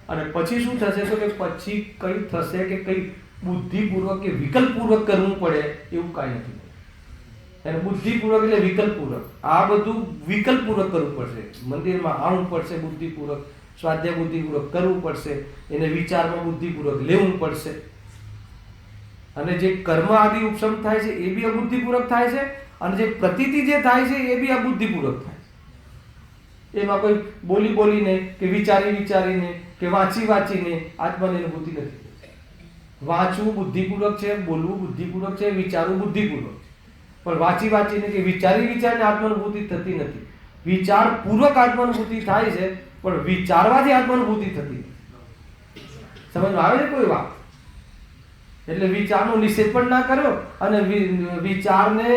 અને પછી શું થશે? તો કે પછી કઈ થશે કે કઈ બુદ્ધિપૂર્વક કે વિકલ્પપૂર્વક કરવું પડે એવું કાંઈ નથી. એને બુદ્ધિપૂર્વક એટલે વિકલ્પપૂર્વક, આ બધું વિકલ્પપૂર્વક કરવું પડશે. મંદિરમાં આવવું પડશે બુદ્ધિપૂર્વક, સ્વાધ્યાય બુદ્ધિપૂર્વક કરવું પડશે, એને વિચારમાં બુદ્ધિપૂર્વક લેવું પડશે. અને જે કર્મ આદિ ઉપશમ થાય છે એ બી અબુદ્ધિપૂર્વક થાય છે, અને જે પ્રતીતિ જે થાય છે એ બી અબુદ્ધિપૂર્વક થાય છે. એમાં કોઈ બોલીને કે વિચારીને કે વાંચીને આત્માની અનુભૂતિ નથી. વાંચવું બુદ્ધિપૂર્વક છે, બોલવું બુદ્ધિપૂર્વક છે, વિચારવું બુદ્ધિપૂર્વક છે. પણ વાંચીને કે વિચારીને આત્માનુભૂતિ થતી નથી. વિચારપૂર્વક આત્માનુભૂતિ થાય છે, પણ વિચારવાથી આત્માનુભૂતિ થતી નથી. સમજમાં આવે છે કોઈ વાત? એટલે વિચારનો નિષેધ પણ ના કર્યો અને વિચારને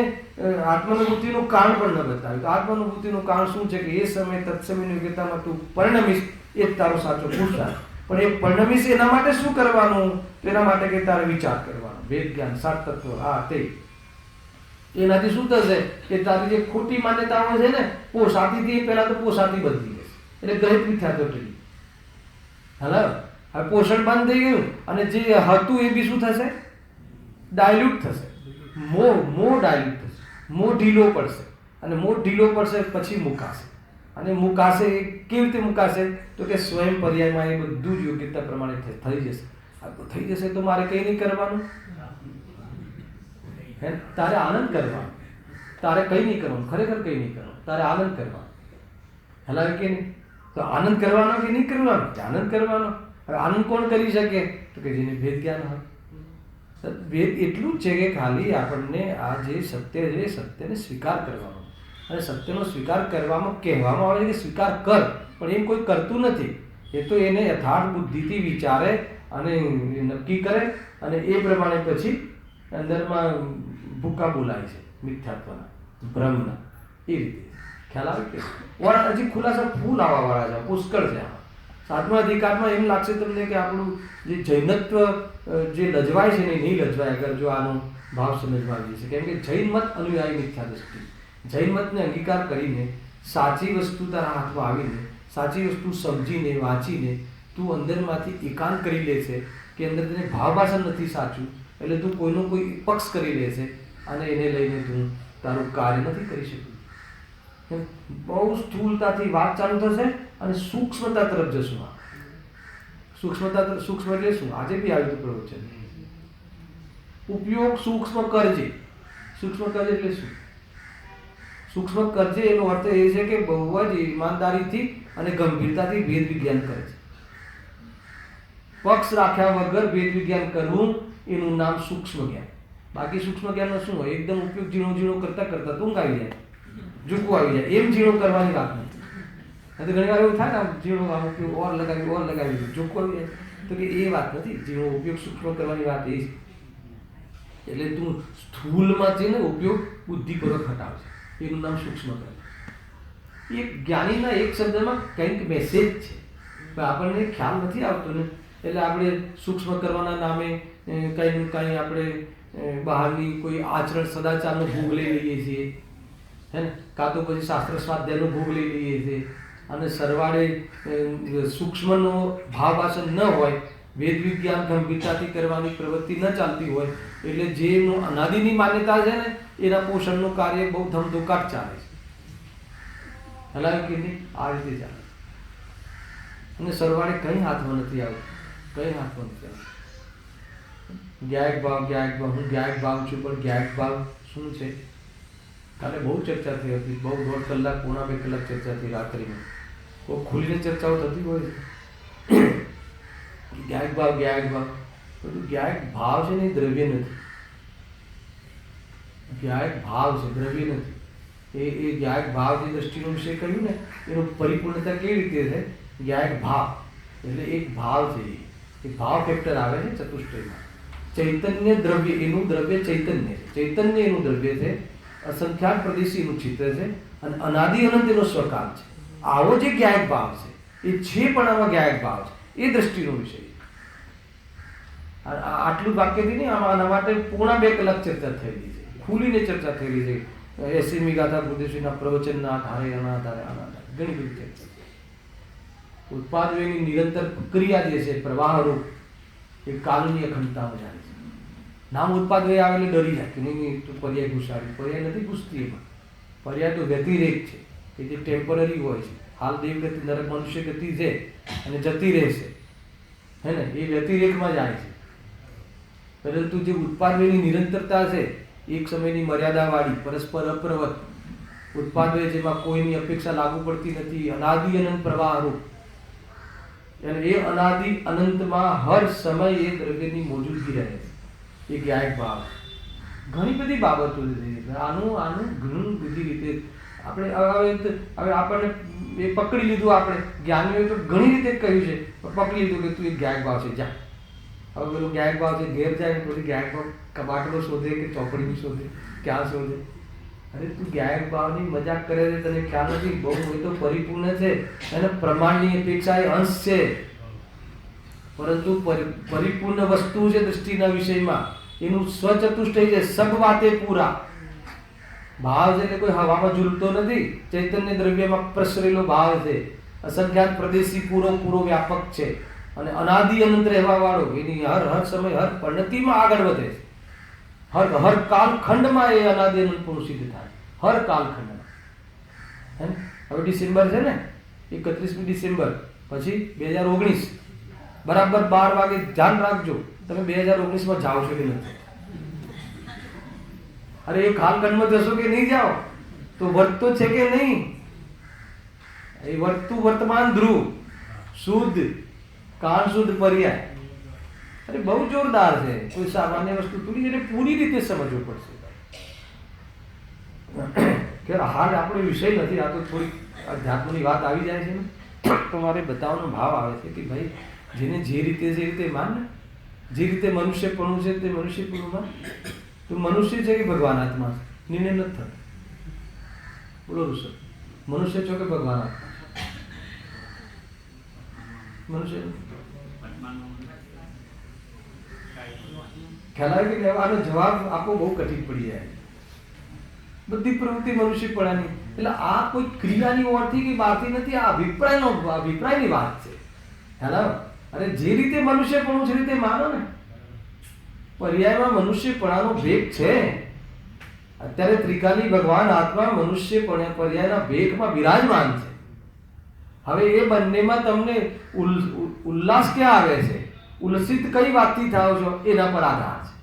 આત્માનુભૂતિનું કારણ પણ ન બતાવ્યું. તો આત્માનુભૂતિનું કારણ શું છે? કે એ સમય તત્સમયની યોગ્યતામાં તું પરિણમીશ, એ જ તારો સાચો પુરુષાર્થ. પણ એ પરિણમીશ એના માટે શું કરવાનું? એના માટે કે તારે વિચાર કરવાનો, વેદ જ્ઞાન, સાત તત્વ, આ તે. એનાથી શું થશે? કે તારી જે ખોટી માન્યતાઓ છે ને, પોસાતીથી પહેલા તો પોસાતી બદલી જશે. એટલે ગ્રહિત મિથ્યા તો ટળી. હવે પોષણ બંધ થઈ ગયું, અને જે હતું એ બી શું થશે? ડાયલ્યુટ થશે. મોં ડાયલ્યુટ થશે, મોં ઢીલો પડશે, અને મોં ઢીલો પડશે પછી મુકાશે. અને મુકાશે એ કેવી રીતે મુકાશે? તો કે સ્વયં પર્યાયમાં એ બધું જ યોગ્યતા પ્રમાણે થઈ જશે. આ તો થઈ જશે તો મારે કંઈ નહીં કરવાનું, તારે આનંદ કરવાનો, તારે કંઈ નહીં કરવાનું, ખરેખર કંઈ નહીં કરવાનું, તારે આનંદ કરવાનો. હલાવે કે નહીં? તો આનંદ કરવાનો કે નહીં કરવાનો? આનંદ કરવાનો. હવે આનંદ કોણ કરી શકે? તો કે જેને ભેદ જ્ઞાન હોય. ભેદ એટલું જ છે કે ખાલી આપણને આ જે સત્ય છે, સત્યને સ્વીકાર કરવાનો. અને સત્યનો સ્વીકાર કરવામાં કહેવામાં આવે છે કે સ્વીકાર કર, પણ એમ કોઈ કરતું નથી. એ તો એને યથાર્થ બુદ્ધિથી વિચારે અને નક્કી કરે, અને એ પ્રમાણે પછી અંદરમાં ભૂકા બોલાય છે મિથ્યાત્વના, ભ્રમના. એ રીતે ખ્યાલ આવે કે હજી ખુલાસા ફૂલ આવવાવાળા છે, પુષ્કળ છે. સાતમા અધિકારમાં એમ લાગશે તમને કે આપણું જે જૈનત્વ જે લજવાય છે ને નહીં લજવાય અગર જો આનો ભાવ સમજવા આવી જશે. કેમ કે જૈન મત અનુયાયી મિથ્યા દ્રષ્ટિ, જૈન મતને અંગીકાર કરીને સાચી વસ્તુ તારા હાથમાં આવીને સાચી વસ્તુ સમજીને વાંચીને તું અંદરમાંથી એકાંત કરી લે છે કે અંદર તને ભાવભાષણ નથી સાચું, એટલે તું કોઈનો કોઈ પક્ષ કરી લે છે અને એને લઈને તું તારું કાર્ય નથી કરી શકતું. બહુ સ્થૂળતાથી વાત ચાલુ થશે અને સૂક્ષ્મતા તરફ જશું. સૂક્ષ્મ એટલે શું? આજે બી આવ્યું હતું પ્રવચન, ઉપયોગ સૂક્ષ્મ કરજે. સૂક્ષ્મ કરજે એટલે શું? સૂક્ષ્મ કરજે એનો અર્થ એ છે કે બહુ જ ઈમાનદારીથી અને ગંભીરતાથી વેદ વિજ્ઞાન કરે છે. પક્ષ રાખ્યા વગર વેદ વિજ્ઞાન કરવું એનું નામ સૂક્ષ્મ જ્ઞાન. બાકી સૂક્ષ્મ જ્ઞાનમાં શું હોય? એકદમ ઉપયોગ ઝીણો ઝીણો કરતા કરતા ઊંઘ આવી જાય, ઝૂકવું આવી જાય. એમ ઝીણો કરવાની વાત નથી. તો ઘણી વાર એવું થાય ને, આમ ઝીણો આમ ઉપયોગ ઓર લગાવી ઝૂકવું આવી જાય. તો કે એ વાત નથી. ઝીણો ઉપયોગ સૂક્ષ્મ કરવાની વાત એ છે. એટલે તું સ્થૂલમાં છે ને ઉપયોગ બુદ્ધિપૂર્વક હટાવશે, એનું નામ સૂક્ષ્મ કરે. એક જ્ઞાનીના એક શબ્દમાં કંઈક મેસેજ છે, પણ આપણને ખ્યાલ નથી આવતો ને, એટલે આપણે સૂક્ષ્મ કરવાના નામે કંઈ કંઈ આપણે બહારની કોઈ આચરણ સદાચારનો ભોગ લઈ લઈએ છીએ, હે ને, કાં તો પછી શાસ્ત્ર સ્વાધ્યાયનો ભોગ લઈ લઈએ છીએ, અને સરવાળે સૂક્ષ્મનો ભાવભાષણ ન હોય, વેદ વિજ્ઞાન ગંભીરતાથી કરવાની પ્રવૃત્તિ ન ચાલતી હોય, એટલે જે એમનું અનાદિની માન્યતા છે ને એના પોષણનું કાર્ય બહુ ધમધોકાટ ચાલે છે. હલાવ્યું કે નહીં? આ રીતે ચાલે. અને સરવાળે કંઈ હાથમાં નથી આવતું, કંઈ હાથમાં નથી આવતું. જ્ઞાયક ભાવ, હું જ્ઞાયક ભાવ છું, પણ જ્ઞાયક ભાવ શું છે? કાલે બહુ ચર્ચા થઈ હતી, બહુ 1.5 કલાક, પોણા 2 કલાક ચર્ચા થઈ રાત્રિમાં. બહુ ખુલીને ચર્ચાઓ થતી હોય છે. જ્ઞાયક ભાવ બધું જ્ઞાયક ભાવ છે ને, એ દ્રવ્ય નથી. જ્ઞાયક ભાવ છે, દ્રવ્ય નથી. એ જ્ઞાયક ભાવ જે દ્રષ્ટિનો વિષય કહ્યું ને, એનું પરિપૂર્ણતા કેવી રીતે છે? જ્ઞાયક ભાવ એટલે એક ભાવ છે, એક ભાવ ફેક્ટર આવે છે ચતુષ્ટયમાં. ચૈતન્ય દ્રવ્ય, એનું દ્રવ્ય ચૈતન્ય છે, ચૈતન્ય એનું દ્રવ્ય છે, અસંખ્યાત પ્રદેશી એનું ચિત્ર છે, અને અનાદિ અનંત એનો સ્વકાલ છે. આવો જે જ્ઞાયક ભાવ છે એ છે, પણ આમાં જ્ઞાયક ભાવ છે, એ દ્રષ્ટિનો વિષય. આટલું વાક્યથી નહીં, આના માટે પોણા 2 કલાક ચર્ચા થયેલી છે, ખુલીને ચર્ચા થયેલી છે. 80મી ગાથા ગુરુદેવશ્રીના પ્રવચનના આધારે, આના આધારે ઘણી બધી ચર્ચા. ઉત્પાદનની નિરંતર ક્રિયા જે છે, પ્રવાહરૂપ, એ કાલની અખંડતામાં જાય છે. નામ ઉત્પાદ આવે એટલે ડરી જાય કે નહીં તું પર્યાય ઘુસાડી. પર્યાય નથી ઘૂસતી એમાં. પર્યાય તો વ્યતિરેક છે કે જે ટેમ્પરરી હોય છે. હાલ દેવગતિ નરક મનુષ્ય ગતિ છે અને જતી રહેશે, હે ને, એ વ્યતિરેકમાં જાય છે. પરંતુ જે ઉત્પાદની નિરંતરતા છે, એક સમયની મર્યાદાવાળી, પરસ્પર અપ્રવત ઉત્પાદ, જેમાં કોઈની અપેક્ષા લાગુ પડતી નથી, અનાદિ અનંત પ્રવાહરૂપ, અને એ અનાદિ અનંતમાં હર સમય એ દ્રવ્યની મોજૂદગી રહે છે. એ જ્ઞાયક ભાવ. ઘણી બધી બાબતો છે. આનું ઘણું બધી રીતે આપણે હવે આપણને એ પકડી લીધું. આપણે જ્ઞાનીઓએ તો ઘણી રીતે કહ્યું છે, પણ પકડી લીધું કે તું એક જ્ઞાયક ભાવ છે, જા. હવે પેલું જ્ઞાયક ભાવ છે, ઘેર જાય પછી જ્ઞાયક ભાવ કબાટનો શોધે કે ચોપડીની શોધે, ક્યાં શોધે? અરે તું જ્ઞાયક ભાવની મજાક કરે છે, તને ખ્યાલ નથી? બહુ એ તો પરિપૂર્ણ છે, અને પ્રમાણની અપેક્ષા એ અંશ છે, પરંતુ પરિપૂર્ણ વસ્તુ છે દૃષ્ટિના વિષયમાં. એનું સ્વચતુષ્ટય છે, સબ વાતે પૂરા ભાવ છે, એટલે કોઈ હવામાં ઝૂલતો નથી. ચૈતન્ય દ્રવ્યમાં પ્રસરેલો ભાવ છે, અસંખ્યાત પ્રદેશી, પૂરો વ્યાપક છે, અને અનાદિ અનંત રહેવા વાળો. એની હર સમય હર પરિણતિમાં આગળ વધે છે. હર કાલખંડમાં એ અનાદિ અનંત પુરુષ સિદ્ધ થાય, હર કાલખંડમાં. હે ને, હવે ડિસેમ્બર છે ને, 31મી ડિસેમ્બર પછી 2019 બરાબર 12 વાગે ધ્યાન રાખજો, તમે 2019માં જાઓ છો કે નથી. અરે એ કાલખંડમાં જશો કે નહીં જાઓ? તો વર્તતો છે કે નહીં? એ વર્તતું વર્તમાન ધ્રુવ શુદ્ધ, કાળ શુદ્ધ પર્યાય. અરે બહુ જોરદાર છે, કોઈ સામાન્ય વસ્તુ થોડી, એને પૂરી રીતે સમજવું પડશે. કે હાલ આપણો વિષય નથી, આ તો થોડી અધ્યાત્મની વાત આવી જાય છે ને, તો મારે બતાવવાનો ભાવ આવે છે કે ભાઈ જેને જે રીતે માન ને, જે રીતે મનુષ્યપણું છે તે મનુષ્યપણું માન. તું મનુષ્ય છે કે ભગવાન આત્મા? નિર્ણય નથી થતો. બોલો ઋષભ, મનુષ્ય છો કે ભગવાન આત્મા? મનુષ્ય ખ્યાલ આવે કે આનો જવાબ આપવો બહુ કઠિન પડી જાય. બધી પ્રવૃત્તિ મનુષ્યપણાની, એટલે આ કોઈ ક્રિયાની ઓળથી કે બહારથી નથી, આ અભિપ્રાયની વાત છે. ખ્યાલ આવે? અને જે રીતે મનુષ્યપણું છે એ રીતે માનો ને. પર્યાયમાં મનુષ્યપણાનો ભેગ છે. અત્યારે ત્રિકાલી ભગવાન આત્મા મનુષ્ય પર્યાયના ભેગમાં બિરાજમાન છે. હવે એ બંનેમાં તમને ઉલ્લાસ ક્યાં આવે છે, ઉલ્લસિત કઈ વાતથી થાવ છો એના પર આધાર છે.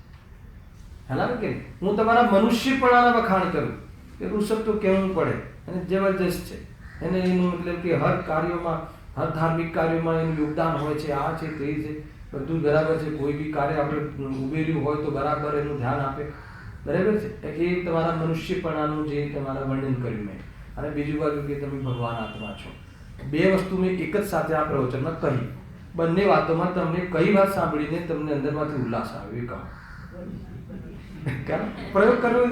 ખ્યાલ કે હું તમારા મનુષ્યપણાના વખાણ કરું કે ઋષભ તો કહેવું પડે અને જબરજસ્ત છે, એને એનું મતલબ કે હર કાર્યોમાં, હર ધાર્મિક કાર્યોમાં એનું યોગદાન હોય છે, આ છે તે છે, બધું બરાબર છે. કોઈ બી કાર્ય આપણે ઉમેર્યું હોય તો બરાબર એનું ધ્યાન આપે, બરાબર છે. એ તમારા મનુષ્યપણાનું જે તમારા વર્ણન કર્યું મેં. અને બીજું બાજુ કે તમે ભગવાન આત્મા છો. બે વસ્તુ મેં એક જ સાથે આ પ્રવચનમાં કહી. બંને વાતોમાં તમને કઈ વાત સાંભળીને તમને અંદરમાંથી ઉલ્લાસ આવ્યો એ કહો. પ્રયોગ કરવો,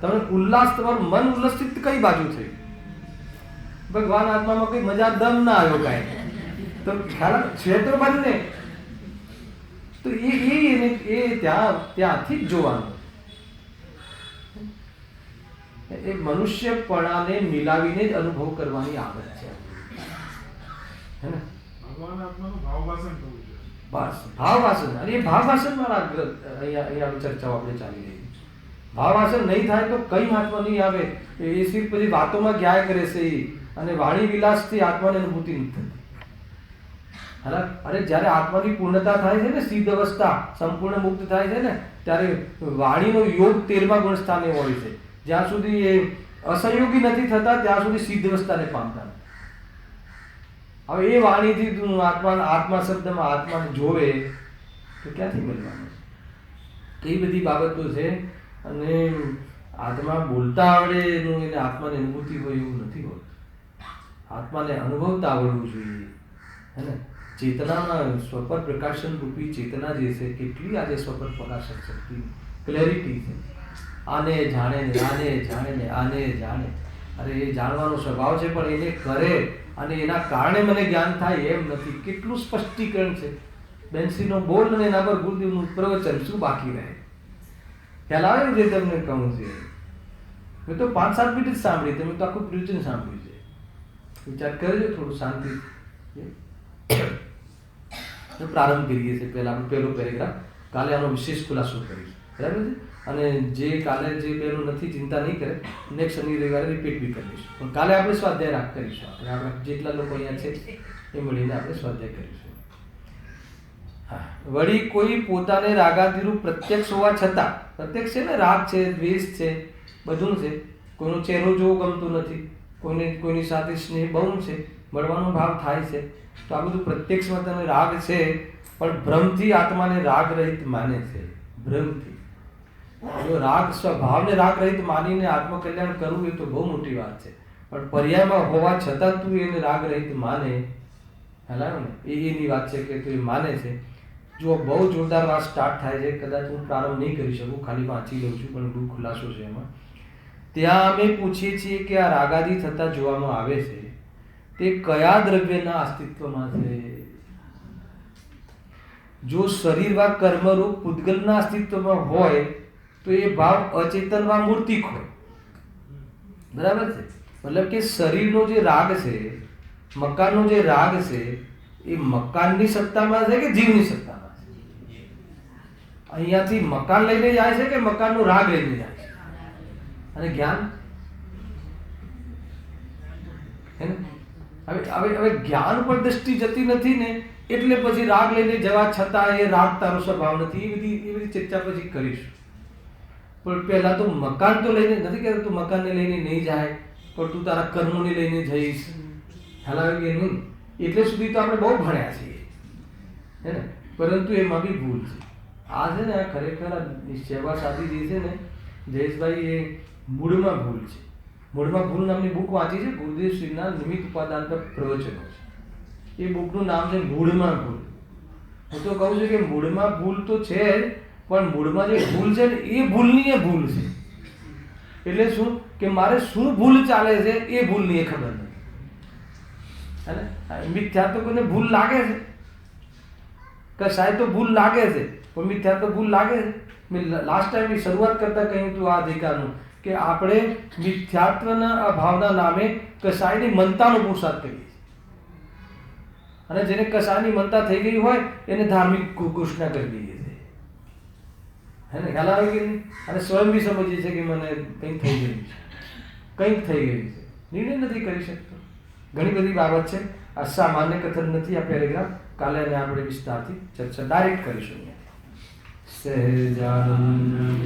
તમને ઉલ્લાસ, તમારું મન ઉલ્લસિત કઈ બાજુ થયું? ભગવાન આત્મામાં કઈ મજા દમ ના આવ્યો કાંઈ, તો ખ્યાલ છે તો બંને. તો એ ત્યાંથી જ જોવાનું. એ મનુષ્યપણાને મિલાવીને જ અનુભવ કરવાની આદત છે. હે ને? ભગવાન આત્માનું ભાવભાષણ થવું જોઈએ. બસ ભાવભાષણ. અને એ ભાવભાષણમાં અહીંયા ચર્ચાઓ આપણે ચાલી રહી છે. ભાવભાષણ નહીં થાય તો કઈ આત્મા નહીં આવે. એ સિર્ફ પછી વાતોમાં ગયા કરે છે અને વાણી વિલાસથી આત્માની અનુભૂતિ નથી થતી. અરે જ્યારે આત્માની પૂર્ણતા થાય છે ને, સિદ્ધ અવસ્થા, સંપૂર્ણ મુક્ત થાય છે ને, ત્યારે વાણીનો યોગ 13મા ગુણ સ્થાને હોય છે. જ્યાં સુધી એ અસંયોગી નથી થતા ત્યાં સુધી સિદ્ધ અવસ્થાને પામતા નથી. હવે એ વાણીથી આત્મા શબ્દમાં આત્માને જોવે તો ક્યાંથી મળવાનું? એ બધી બાબતો છે. અને આત્મા બોલતા આવડે એનું, એને આત્માની અનુભૂતિ હોય એવું નથી હોતું. આત્માને અનુભવતા આવડવું જોઈએ. હે ને? ચેતનામાં સ્વપર પ્રકાશન રૂપી ચેતના જે છે, કેટલી આજે સ્વપર પ્રકાશક શક્તિ, ક્લેરિટી છે. આને જાણે ને આને જાણે ને આને જાણે. અરે એ જાણવાનો સ્વભાવ છે, પણ એને કરે અને એના કારણે મને જ્ઞાન થાય એમ નથી. કેટલું સ્પષ્ટીકરણ છે. બેન્સીનો બોલ અને એના પર ગુરુદેવનું પ્રવચન, શું બાકી રહે? ખ્યાલ આવે ને જે તમને કહું છે? મેં તો 5-7 મિનિટ જ સાંભળી, તમે તો આખું પ્રવચન સાંભળ્યું છે. વિચાર કરજો થોડું શાંતિ. પ્રારંભ કરીએ છીએ. પહેલા આપણે પહેલો પેરેગ્રાફ, કાલે આનો વિશેષ ખુલાસો કરીશું, બરાબર છે? અને જે કાલે જે બેનું નથી, ચિંતા નહીં કરે, નેક્સ્ટ શનિ રવિવારે રિપીટ બી કરીશું. પણ કાલે આપણે સ્વાધ્યાય કરીશું. આપણે જેટલા લોકો અહીંયા છે એ મળીને આપણે સ્વાધ્યાય કરીશું. હા, વળી કોઈ પોતાને રાગાદિરૂપ પ્રત્યક્ષ હોવા છતાં, પ્રત્યક્ષ છે ને, રાગ છે, દ્વેષ છે, બધું છે. કોઈનો ચહેરો જોવો ગમતું નથી, કોઈની સાથે સ્નેહ બહુ છે, મળવાનો ભાવ થાય છે, તો આ બધું પ્રત્યક્ષમાં તને રાગ છે, પણ ભ્રમથી આત્માને રાગ રહિત માને છે. ભ્રમથી. જો રાગ સ્વભાવને રાગ રહિત માનીને આત્મકલ્યાણ કરવું એ તો બહુ મોટી વાત છે. પણ પર્યાયમાં હોવા છતાં તું એને રાગ રહિત માને, હલાવ ને, એની વાત છે કે તું એ માને છે. જો બહુ જોરદાર વાત સ્ટાર્ટ થાય છે, કદાચ હું પ્રારંભ નહીં કરી શકું, ખાલી વાંચી લઉં છું, પણ બહુ ખુલાસો છે એમાં. ત્યાં અમે પૂછીએ છીએ કે આ રાગાદી થતા જોવામાં આવે છે તે કયા દ્રવ્યના અસ્તિત્વમાં છે? જો શરીરમાં કર્મરૂપ પૂતગલના અસ્તિત્વમાં હોય તો એ ભાવ અચેતનમાં મૂર્તિક હોય. બરાબર છે? મતલબ કે શરીરનો જે રાગ છે, મકાનનો જે રાગ છે, એ મકાનની સત્તામાં છે કે જીવની સત્તામાં છે? અહીંયાથી મકાન લઈને જાય છે કે મકાનનો રાગ લઈને જાય છે? અને જ્ઞાન, હવે જ્ઞાન પર દ્રષ્ટિ જતી નથી ને, એટલે પછી રાગ લઈને જવા છતાં એ રાગ તારો સ્વભાવ નથી. એ બધી ચર્ચા પછી કરીશું. પણ પહેલા તો મકાન તો લઈને નથી કહેતો, તું મકાનને લઈને નહીં જાય, પણ તું તારા કર્મોને લઈને જઈશ. હલાવી નહીં, એટલે સુધી તો આપણે બહુ ભણ્યા છીએ, હે ને? પરંતુ એમાં બી ભૂલ છે. આ છે ને, આ ખરેખર સેવા સાદી જે છે ને જયેશભાઈ, એ મૂળમાં ભૂલ છે. મૂળમાં ભૂલ નામની બુક વાંચી છે, ગુરુદેવ શ્રીના નિમિત્ત ઉપાદાન પર પ્રવચનો છે. એ બુકનું નામ છે મૂળમાં ભૂલ. હું તો કહું છું કે મૂળમાં ભૂલ તો છે જ, પણ મૂળમાં જે ભૂલ છે ને એ ભૂલની એ ભૂલ છે. એટલે શું કે મારે શું ભૂલ ચાલે છે એ ભૂલની એ ખબર નથી. है ना? मिथ्यात्व कोઈને ભૂલ લાગે છે કસાય તો ભૂલ લાગે છે પણ મિથ્યાત્વ ભૂલ લાગે છે. મેં લાસ્ટ ટાઈમ શરૂઆત કરતા કહ્યું હતું આ અધિકારનું કે આપણે મિથ્યાત્વના અભાવના નામે કસાયની મનતાનો પુરુષાર્થ કરીએ છીએ અને જેને કસાયની મનતા થઈ ગઈ હોય એને ધાર્મિક ઘોષણા કરી દઈએ છીએ, હે ને? ખ્યાલ આવે કે નહીં? અને સ્વયં બી સમજીએ છીએ કે મને કંઈક થઈ ગયું છે, કંઈક થઈ ગયું છે, નિર્ણય નથી કરી શકતો. ઘણી બધી બાબત છે. આ સામાન્ય કથન નથી આ પેરેગ્રાફ. કાલે અને આપણે વિસ્તારથી ચર્ચા ડાયરેક્ટ કરીશું. સહેજાનંદ